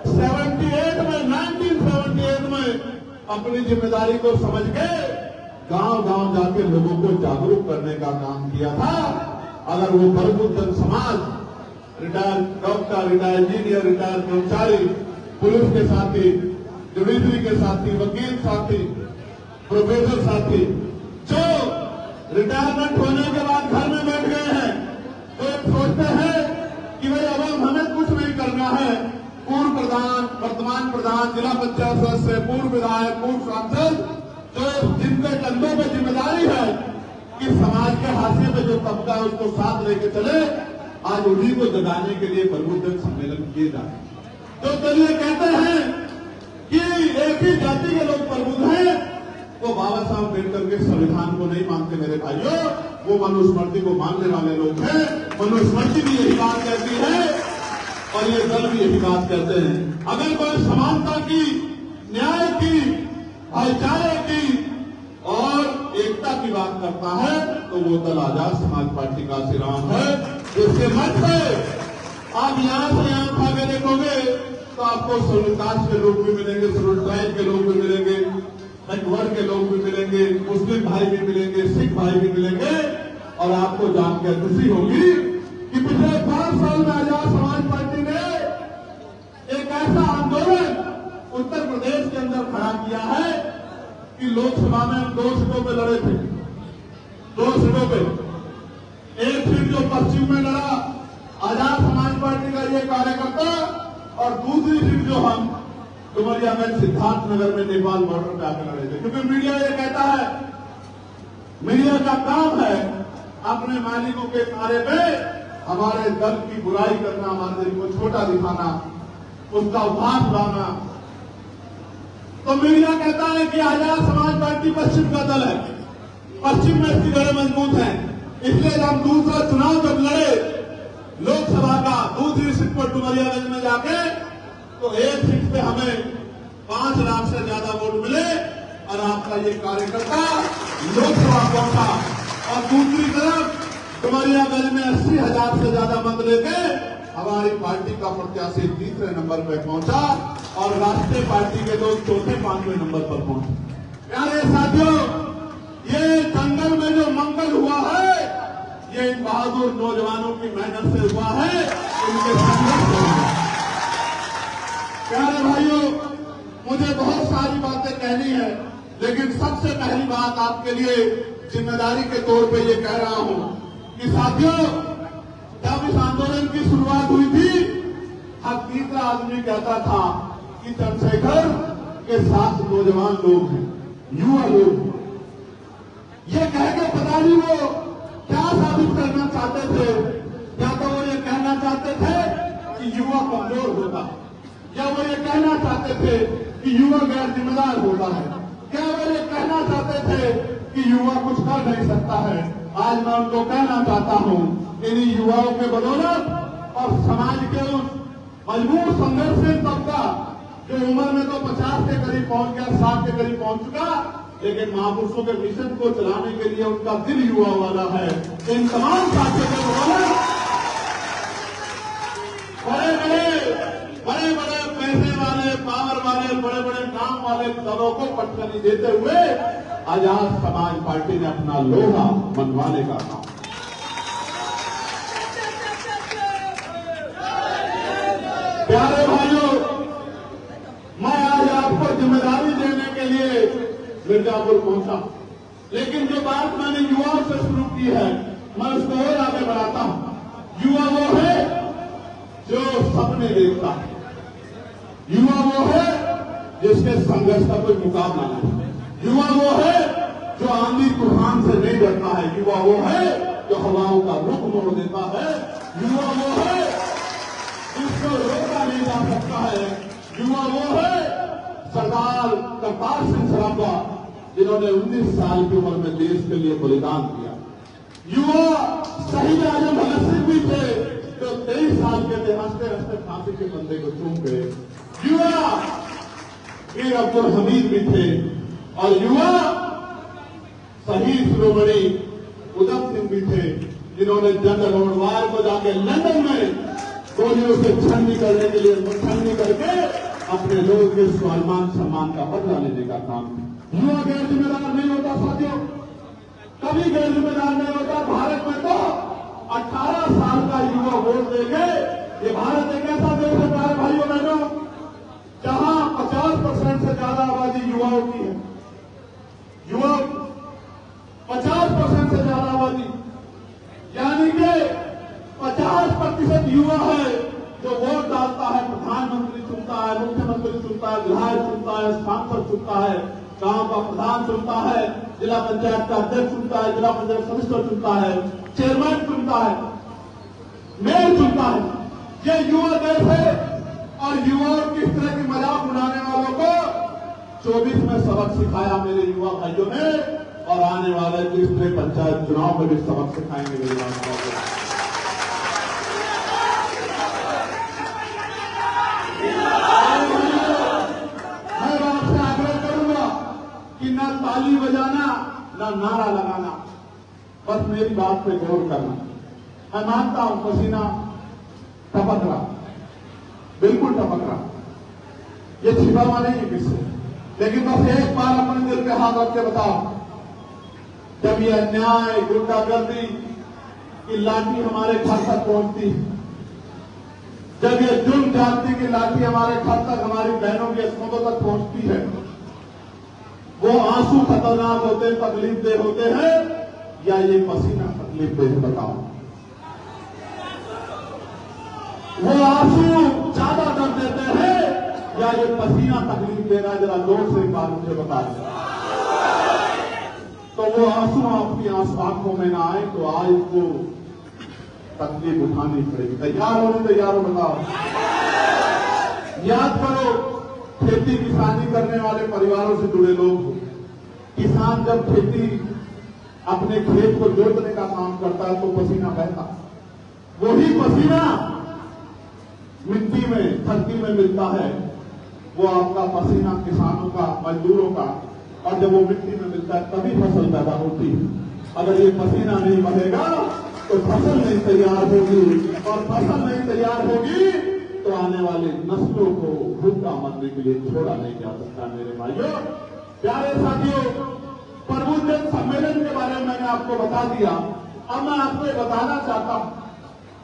1978 में अपनी जिम्मेदारी को समझ के गांव-गांव जाके लोगों को जागरूक करने का काम किया था। अगर वो प्रबुद्ध समाज, retired doctor, retired engineer, retired कर्मचारी, पुलिस के साथी, जुडिशरी के साथी, वकील साथी, प्रोफेसर साथी जो रिटायरमेंट होने के बाद घर में बैठ गए हैं, तो सोचते हैं कि भाई अब हमें कुछ नहीं करना है। पूर्व प्रधान, वर्तमान प्रधान, जिला पंचायत सदस्य, पूर्व विधायक, पूर्व सांसद, जो जिनके कंधों पर जिम्मेदारी है कि समाज के हाशिए पे जो तबका है उसको साथ लेके चले, आज उन्हीं को जगाने के लिए प्रबुद्धन सम्मेलन किए जाए। तो चलिए कहते हैं कि एक ही जाति के लोग प्रबुद्ध हैं, वो बाबा साहब अम्बेडकर के संविधान को नहीं मानते मेरे भाइयों, वो मनुस्मृति को मानने वाले लोग हैं। मनुस्मृति भी यही बात कहती है और ये दल भी यही बात कहते हैं। अगर कोई समानता की, न्याय की, भाईचारे की और एकता की बात करता है तो वो दल आजाद समाज पार्टी का श्रीराम है। इसके मंच पे आप यहां से यहां आगे देखोगे तो आपको शेड्यूल कास्ट के लोग भी मिलेंगे, शेड्यूल ट्राइब के लोग भी मिलेंगे, बैकवर्ड के लोग भी मिलेंगे, मुस्लिम भाई भी मिलेंगे, सिख भाई भी मिलेंगे। और आपको जानकर खुशी होगी कि पिछले 5 साल में आजाद समाज पार्टी ने एक ऐसा आंदोलन उत्तर प्रदेश के अंदर खड़ा किया है कि लोकसभा में हम 2 सीटों पे लड़े थे, 2 सीटों पे। एक सीट जो पश्चिम में लड़ा आजाद समाज पार्टी का ये कार्यकर्ता और दूसरी सीट जो हम डुमरिया में सिद्धार्थनगर में नेपाल बॉर्डर पे आकर लड़े थे। क्योंकि मीडिया ये कहता है, मीडिया का काम है अपने मालिकों के इशारे पे हमारे दल की बुराई करना, हमारे दल को छोटा दिखाना, उसका उपहास उड़ाना। तो मीडिया कहता है कि आजाद समाज पार्टी पश्चिम का दल है, पश्चिम में इसकी जड़ें मजबूत हैं, इसलिए हम दूसरा चुनाव जब लड़े लोकसभा का, दूसरी सीट पर डुमरियागंज में जाके तो एक सीट पे हमें 5 लाख से ज्यादा वोट मिले और आपका ये कार्यकर्ता लोकसभा पहुंचा। और दूसरी तरफ डुमरियागंज में 80,000 से ज्यादा मत लेके हमारी पार्टी का प्रत्याशी तीसरे नंबर पर पहुंचा और राष्ट्रीय पार्टी के लोग चौथे 5वें नंबर पर पहुंचे। प्यारे साथियों, ये जंगल में जो मंगल हुआ है ये इन बहादुर नौजवानों की मेहनत से हुआ है, इनके संघर्ष से हुआ। प्यारे भाइयों, मुझे बहुत सारी बातें कहनी है, लेकिन सबसे पहली बात आपके लिए जिम्मेदारी के तौर पे ये कह रहा हूं कि साथियों, जब इस आंदोलन की शुरुआत हुई आज तीसरा आदमी कहता था कि चंद्रशेखर के साथ नौजवान लोग हैं, युवा लोग हैं। ये कह के पता नहीं वो क्या साबित करना चाहते थे। या तो वो ये कहना चाहते थे कि युवा कमजोर होता है, या वो ये कहना चाहते थे कि युवा गैर जिम्मेदार होता है, क्या वो ये कहना चाहते थे कि युवा कुछ कर नहीं सकता है। आज मैं उनको कहना चाहता हूं, इन्हीं युवाओं के बदौलत और समाज के उस मजबूर संघर्षशील तबका जो उम्र में तो 50 के करीब पहुंच गया, 60 के करीब पहुंच चुका, लेकिन महापुरुषों के मिशन को चलाने के लिए उनका दिल युवा वाला है। इन तमाम साथियों के बदौलत बड़े बड़े पैसे वाले, पावर वाले, बड़े बड़े काम वाले दलों को पटखनी देते हुए आजाद समाज पार्टी ने अपना लोहा मनवाने का काम। प्यारे भाइयों, मैं आज आपको जिम्मेदारी देने के लिए मिर्जापुर पहुंचा, लेकिन जो बात मैंने युवाओं से शुरू की है, मैं उसको और आगे बढ़ाता हूं। युवा वो है जो सपने देखता है, युवा वो है जिसके संघर्ष का कोई मुकाबला नहीं, युवा वो है जो आंधी तूफान से नहीं डरता है, युवा वो है जो हवाओं का रुख मोड़ देता है, युवा वो है जिसको रोका नहीं जा सकता है, युवा वो है सरदार करतार सिंह सराभा जिन्होंने 19 साल की उम्र में देश के लिए बलिदान दिया। युवा शहीद आजम भगत सिंह भी थे जो 23 साल के थे, हंसते हंसते फांसी के बंदे को चूम गए। युवा वीर अब्दुल हमीद भी थे और युवा शहीद शिरोमणि उधम सिंह भी थे जिन्होंने जनरल लोडवार को जाके लंदन में गोलियों से छन्नी करने के लिए छन्नी करके अपने लोगों के स्वाभिमान सम्मान का बदला लेने का काम। युवा गैर जिम्मेदार नहीं होता साथियों, कभी गैर जिम्मेदार नहीं होता। भारत में तो 18 साल का युवा वोट देंगे। ये भारत एक ऐसा देश है प्यारे भाइयों बहनों जहां 50% से ज्यादा आबादी युवाओं की है। युवा 50% से ज्यादा आबादी, यानी कि 50% युवा है जो वोट डालता है, प्रधानमंत्री चुनता है, मुख्यमंत्री चुनता है, विधायक चुनता है, सांसद चुनता है, गांव का प्रधान चुनता है, जिला पंचायत का अध्यक्ष चुनता है, जिला पंचायत सदस्य चुनता है, चेयरमैन चुनता है, मेयर चुनता है। ये युवा देश है और युवाओं की इस तरह की मजाक उड़ाने वालों को 24 में सबक सिखाया मेरे युवा भाइयों ने, और आने वाले तीसरे पंचायत चुनाव में भी सबक सिखाएंगे मेरे युवाओं को। मैं आपसे आग्रह करूंगा कि न ताली बजाना न नारा लगाना, बस मेरी बात पे गौर करना। मैं मानता हूं पसीना टपक रहा, बिल्कुल टपक रहा, ये छिपा हुआ नहीं है किससे, लेकिन बस एक बार अपने दिल पे हाथ रख के बताओ, जब ये अन्याय गुंडागर्दी की लाठी हमारे घर तक पहुंचती है, जब ये जुल्म जाति की लाठी हमारे घर तक, हमारी बहनों की अस्मतों तक पहुंचती है, वो आंसू खतरनाक होते, तकलीफ दे होते हैं, या ये पसीना तकलीफ दे, बताओ। वो आंसू ज्यादा दर्द देते हैं या ये पसीना तकलीफ दे रहा है, जरा जोर से बात मुझे बता दें। तो वो आंसू आपकी आंखों में ना आए तो आज को तकलीफ उठानी पड़ेगी। तैयार हो नहीं तैयार हो बताओ। याद करो, खेती किसानी करने वाले परिवारों से जुड़े लोग हो। किसान जब खेती अपने खेत को जोतने का काम करता है तो पसीना बहता, वही पसीना मिट्टी में धरती में मिलता है, वो आपका पसीना किसानों का, मजदूरों का, और जब वो मिट्टी में मिलता है तभी फसल पैदा होती है। अगर ये पसीना नहीं बहेगा तो फसल नहीं तैयार होगी, और फसल नहीं तैयार होगी तो आने वाले नस्लों को भूखा मरने के लिए छोड़ा नहीं जा सकता। मेरे भाइयों, प्यारे साथियों, प्रबुद्धजन सम्मेलन के बारे में मैंने आपको बता दिया। अब मैं आपको बताना चाहता हूं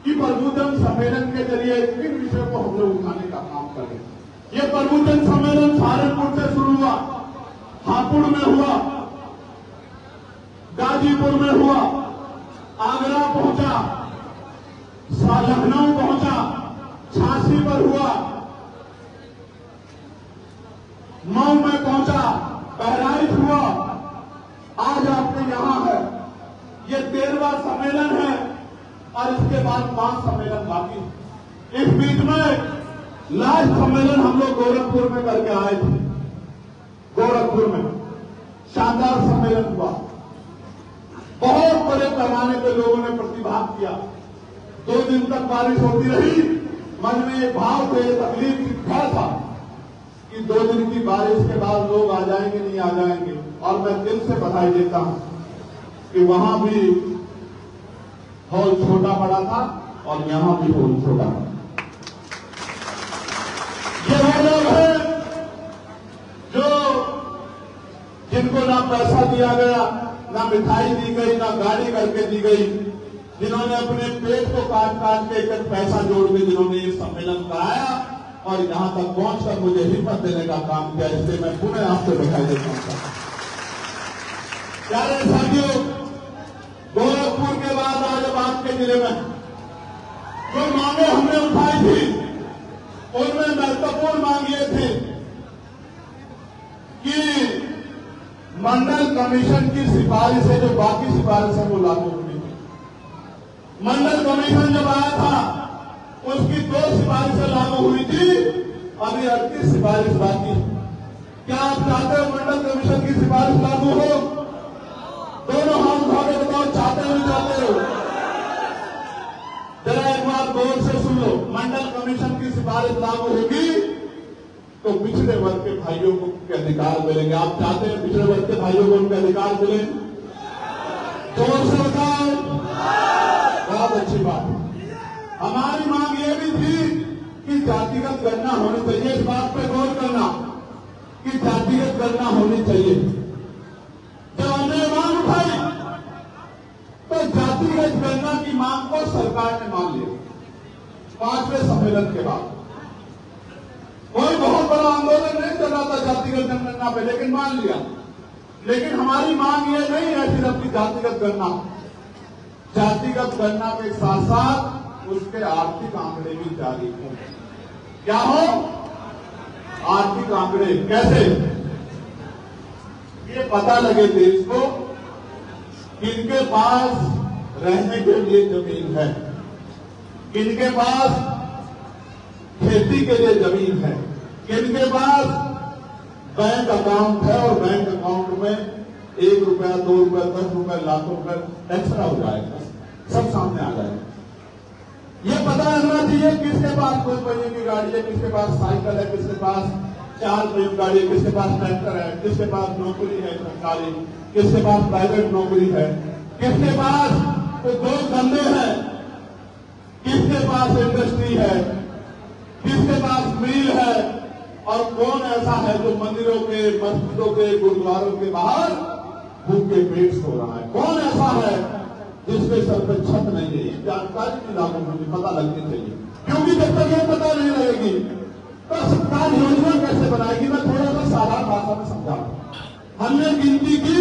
कि प्रबुद्धजन सम्मेलन के जरिए किन विषयों को हम लोग उठाने का काम कर रहे हैं। ये प्रबुद्धजन सम्मेलन सहारनपुर से शुरू हुआ, हापुड़ में हुआ, गाजीपुर में हुआ, आगरा पहुंचा, लखनऊ पहुंचा, झांसी पर हुआ, ये 13वां सम्मेलन है और इसके बाद 5 सम्मेलन बाकी है। इस बीच में लास्ट सम्मेलन हम लोग गोरखपुर में करके आए थे। गोरखपुर में शानदार सम्मेलन हुआ, बहुत बड़े पैमाने पे लोगों ने प्रतिभाग किया। 2 दिन तक बारिश होती रही, मन में एक भाव थे, तकलीफ की ख्याल था कि 2 दिन की बारिश के बाद लोग आ जाएंगे नहीं आ जाएंगे। और मैं दिल से बधाई देता हूं कि वहां भी हॉल छोटा बड़ा था और यहां भी हॉल छोटा था। ये वो लोग हैं जो जिनको ना पैसा दिया गया, ना मिठाई दी गई, ना गाड़ी करके दी गई, जिन्होंने अपने पेट को काट काट के एक पैसा जोड़ के जिन्होंने ये सम्मेलन कराया और यहां तक पहुंचकर मुझे हिम्मत देने का काम किया, इसलिए मैं पुनः आपसे बधाई देता हूं। प्यारे साथियों, गोरखपुर के बाद आज अब आपके जिले में जो मांगे हमने उठाई थी, उनमें महत्वपूर्ण मांग ये थी कि मंडल कमीशन की सिफारिशें जो बाकी सिफारिशें वो लागू होनी थी। मंडल कमीशन जब आया था उसकी 2 सिफारिशें लागू हुई थी, अभी 38 सिफारिश बाकी। क्या आप चाहते हो मंडल कमीशन की सिफारिश लागू हो? दोनों हाथ उठा के बताओ, चाहते हो नहीं चाहते हो? जरा एक बार गौर से सुन लो, मंडल कमीशन की सिफारिश लागू होगी तो पिछड़े वर्ग के भाइयों को के अधिकार मिलेंगे। आप चाहते हैं पिछड़े वर्ग के भाइयों को उनके अधिकार मिले? जोर से बताओ। बहुत अच्छी बात है। हमारी मांग ये भी थी कि जातिगत गणना होनी चाहिए। इस बात पर गौर करना कि जातिगत गणना होनी चाहिए। जब हमने मांग उठाई तो जातिगत गणना की मांग को सरकार ने मान लिया 5वें सम्मेलन के बाद। कोई बहुत बड़ा आंदोलन नहीं चल रहा था जातिगत जनगणना पे, लेकिन मान लिया। लेकिन हमारी मांग ये नहीं है सिर्फ की जातिगत गणना, जातिगत गणना के साथ साथ उसके आर्थिक आंकड़े भी जारी हो। क्या हो? आर्थिक आंकड़े कैसे? ये पता लगे देश को किनके पास रहने के लिए जमीन है, किनके पास खेती के लिए जमीन है, किनके पास बैंक अकाउंट है और बैंक अकाउंट में 1 रुपया, 2 रुपया, 10 रुपया, लाखों रुपया एक्स्ट्रा हो जाएगा, सब सामने आ जाएगा। ये पता लगना चाहिए किसके पास 2 पहिए की गाड़ी है, किसके पास साइकिल है, किसके पास 4 पहिए की गाड़ी है, किसके पास ट्रैक्टर है, किसके पास नौकरी है सरकारी, किसके पास प्राइवेट नौकरी है, किसके पास 2 धंधे हैं, किसके पास इंडस्ट्री है, किसके पास मिल है, और कौन ऐसा है जो मंदिरों के, मस्जिदों के, गुरुद्वारों के बाहर भूखे पेट सो रहा है? कौन ऐसा है जिसके सर पर छत नहीं है? जानकारी की लागू मुझे पता लगनी चाहिए, क्योंकि जब तक ये पता नहीं लगेगी तो सरकार योजना कैसे बनाएगी? मैं थोड़ा सा साधारण भाषा में समझाऊं। हमने गिनती की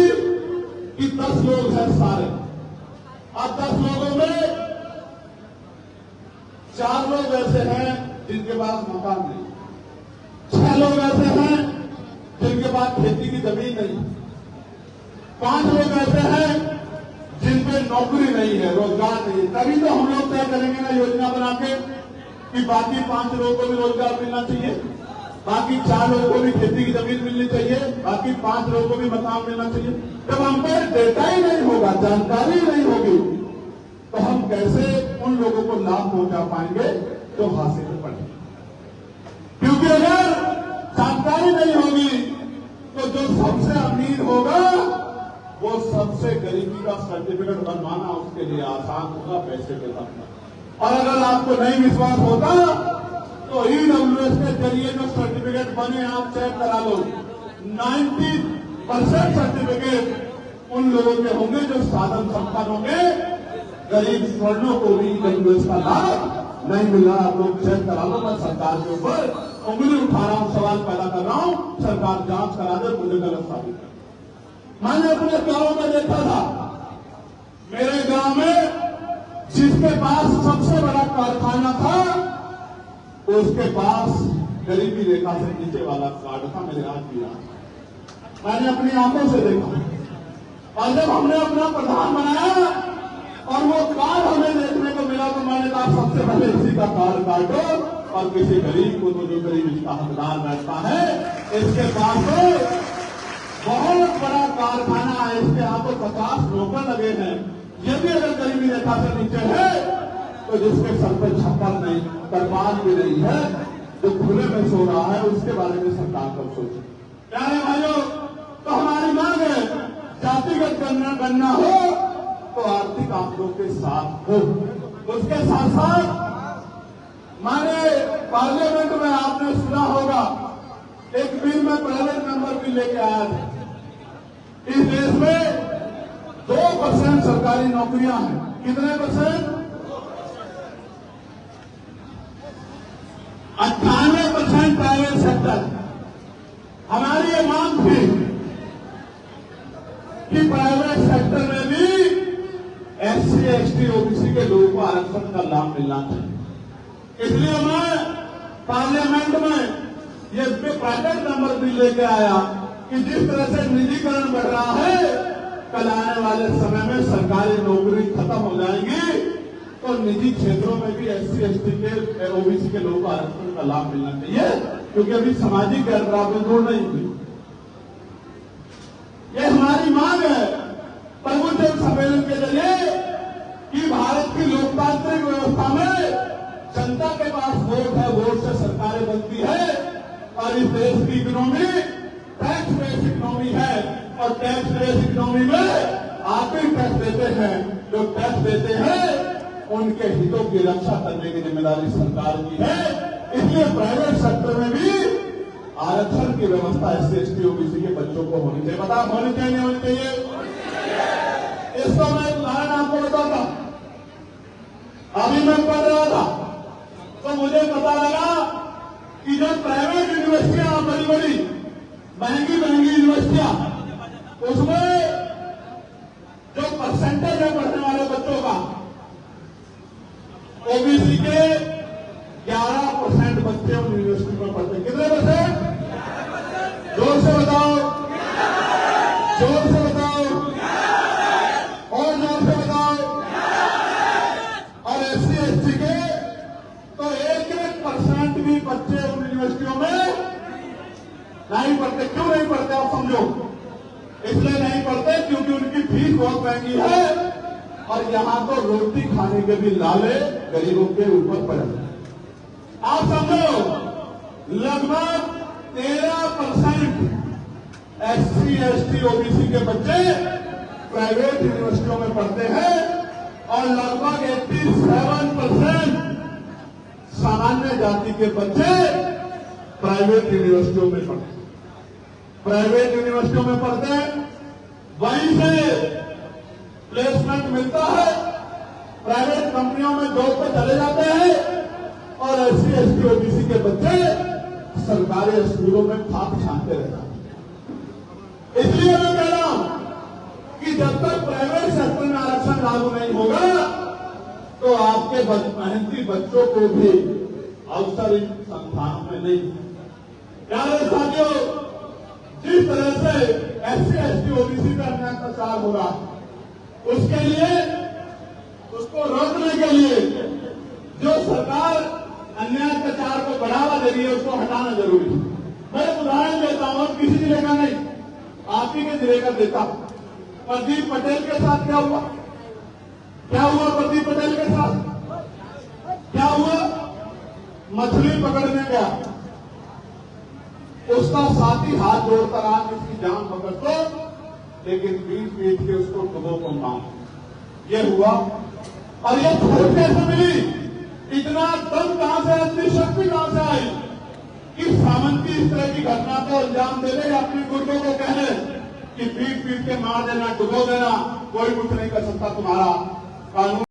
कि 10 लोग हैं सारे, अब 10 लोगों में 4 लोग ऐसे हैं जिनके पास मकान नहीं, 6 लोग ऐसे हैं जिनके पास खेती की जमीन नहीं, 5 लोग ऐसे हैं जिनपे नौकरी नहीं है, रोजगार नहीं है। तभी तो हम लोग तय करेंगे ना योजना बना के कि बाकी 5 लोगों को भी रोजगार मिलना चाहिए, बाकी 4 लोगों को भी खेती की जमीन मिलनी चाहिए, बाकी 5 लोगों को भी मकान मिलना चाहिए। जब हम पे डेटा ही नहीं होगा, जानकारी नहीं होगी, तो हम कैसे उन लोगों को लाभ पहुंचा पाएंगे जो हासिल पड़े? क्योंकि अगर जानकारी नहीं होगी तो जो सबसे अमीर होगा वो सबसे गरीबी का सर्टिफिकेट बनवाना उसके लिए आसान होगा पैसे के साथ। और अगर आपको नहीं विश्वास होता तो ईडब्ल्यूएस के जरिए जो सर्टिफिकेट बने आप चेक करा लो, 90% सर्टिफिकेट उन लोगों के होंगे जो साधन संपन्न होंगे। गरीब स्वर्णों को भी ईडब्ल्यूएस का लाभ नहीं मिल रहा। आप लोग चेक करा लो। मैं सरकार के ऊपर उंगली उठा रहा हूं, सवाल पैदा कर रहा हूं, सरकार जांच करा दे, मुझे गलत साबित कर। मैंने अपने गांव में देखा था, मेरे गांव में जिसके पास सबसे बड़ा कारखाना था उसके पास गरीबी रेखा से नीचे वाला कार्ड था। मेरे हाथ भी रहा, मैंने अपनी आंखों से देखा। और जब हमने अपना प्रधान बनाया आप सबसे पहले इसी का कार्ड काटो और किसी गरीब को तो जो गरीब इसका हकदार बैठता है इसके पास तो बहुत बड़ा कारखाना है, इसके यहाँ तो 50 नौकर लगे हैं। ये भी अगर गरीबी रेखा से नीचे है तो जिसके सर पर छप्पर नहीं, तरपाल भी नहीं है, जो खुले में सो रहा है, उसके बारे में सरकार कब सोचे। प्यारे भाइयों, तो हमारी मांग है जातिगत गणना हो तो आर्थिक आंकड़ों के साथ हो। उसके साथ साथ माने पार्लियामेंट में आपने सुना होगा एक बिल में प्राइवेट नंबर बिल लेके आया था। इस देश में 2% सरकारी नौकरियां हैं। कितने %? 98% प्राइवेट सेक्टर। हमारी ये मांग थी कि प्राइवेट सेक्टर में भी SC, ST, OBC के लोगों को आरक्षण का लाभ मिलना चाहिए। इसलिए मैं पार्लियामेंट में ये प्राइवेट नंबर बिल लेके आया कि जिस तरह से निजीकरण बढ़ रहा है, कल आने वाले समय में सरकारी नौकरी खत्म हो जाएगी तो निजी क्षेत्रों में भी SC, ST के OBC के लोगों को आरक्षण का लाभ मिलना चाहिए, क्योंकि अभी सामाजिक गैर बराबरी दूर नहीं हुई। ये हमारी मांग है प्रबुद्ध सम्मेलन के जरिए कि भारत की लोकतांत्रिक व्यवस्था में जनता के पास वोट है, वोट से सरकारें बनती है और इस देश की इकोनॉमी टैक्स बेस्ड इकोनॉमी है और टैक्स बेस्ड इकोनॉमी में आप ही टैक्स देते हैं। जो टैक्स देते हैं उनके हितों की रक्षा करने की जिम्मेदारी सरकार की है। इसलिए प्राइवेट सेक्टर में भी आरक्षण की व्यवस्था SC, ST, OBC के बच्चों को होनी चाहिए। बता होनी चाहिए, नहीं होनी चाहिए? इसको मैं उदाहरण आपको बताता। अभी मैं पढ़ रहा था तो मुझे पता लगा कि जो प्राइवेट यूनिवर्सिटियां बड़ी बड़ी महंगी यूनिवर्सिटियां, उसमें जो परसेंटेज है पढ़ने वाले बच्चों का, OBC के 11% बच्चे उन यूनिवर्सिटी में पढ़ते हैं। कितने %? जोर से बताओ, जोर से बताओ, और जोर से बताओ। और SC, ST के तो 1% भी बच्चे उन यूनिवर्सिटियों में नहीं पढ़ते। क्यों नहीं पढ़ते आप समझो? इसलिए नहीं पढ़ते क्योंकि उनकी फीस बहुत महंगी है और यहां तो रोटी खाने के भी लाले गरीबों के ऊपर पड़े। आप समझो लगभग 13% SC, ST, OBC के बच्चे प्राइवेट यूनिवर्सिटियों में पढ़ते हैं और लगभग 87% सामान्य जाति के बच्चे प्राइवेट यूनिवर्सिटियों में पढ़ते हैं। प्राइवेट यूनिवर्सिटियों में पढ़ते हैं, वहीं से प्लेसमेंट मिलता है, प्राइवेट कंपनियों में जॉब पे चले जाते हैं और SC, ST, OBC के बच्चे सरकारी स्कूलों में खाप छानते रहते हैं। इसलिए मैं कह रहा हूं कि जब तक प्राइवेट सेक्टर में आरक्षण लागू नहीं होगा तो आपके मेहनती बच्चों को भी अवसर इन संस्थानों में नहीं। प्यारे साथियों, जिस तरह से SC, ST, OBC का अन्याय प्रचार हो रहा है, उसके लिए, उसको रोकने के लिए जो सरकार अन्याय प्रचार को बढ़ावा दे रही है उसको हटाना जरूरी है। मैं एक उदाहरण देता हूं, किसी जिले का नहीं, आप ही के जिले का देता हूं। प्रदीप पटेल के साथ क्या हुआ? क्या हुआ प्रदीप पटेल के साथ? क्या हुआ? मछली पकड़ने गया, उसका साथी हाथ जोड़कर आज इसकी जान पकड़ दो, लेकिन पीट के उसको डुबो को मार। ये हुआ। और ये खोज कैसे मिली? इतना दम कहां से, इतनी शक्ति कहां से आई कि सामंती इस तरह की घटना को अंजाम देने या अपने गुर्दों को कहने कि पीट के मार देना, डुबो देना, कोई कुछ नहीं कर सकता, तुम्हारा कानून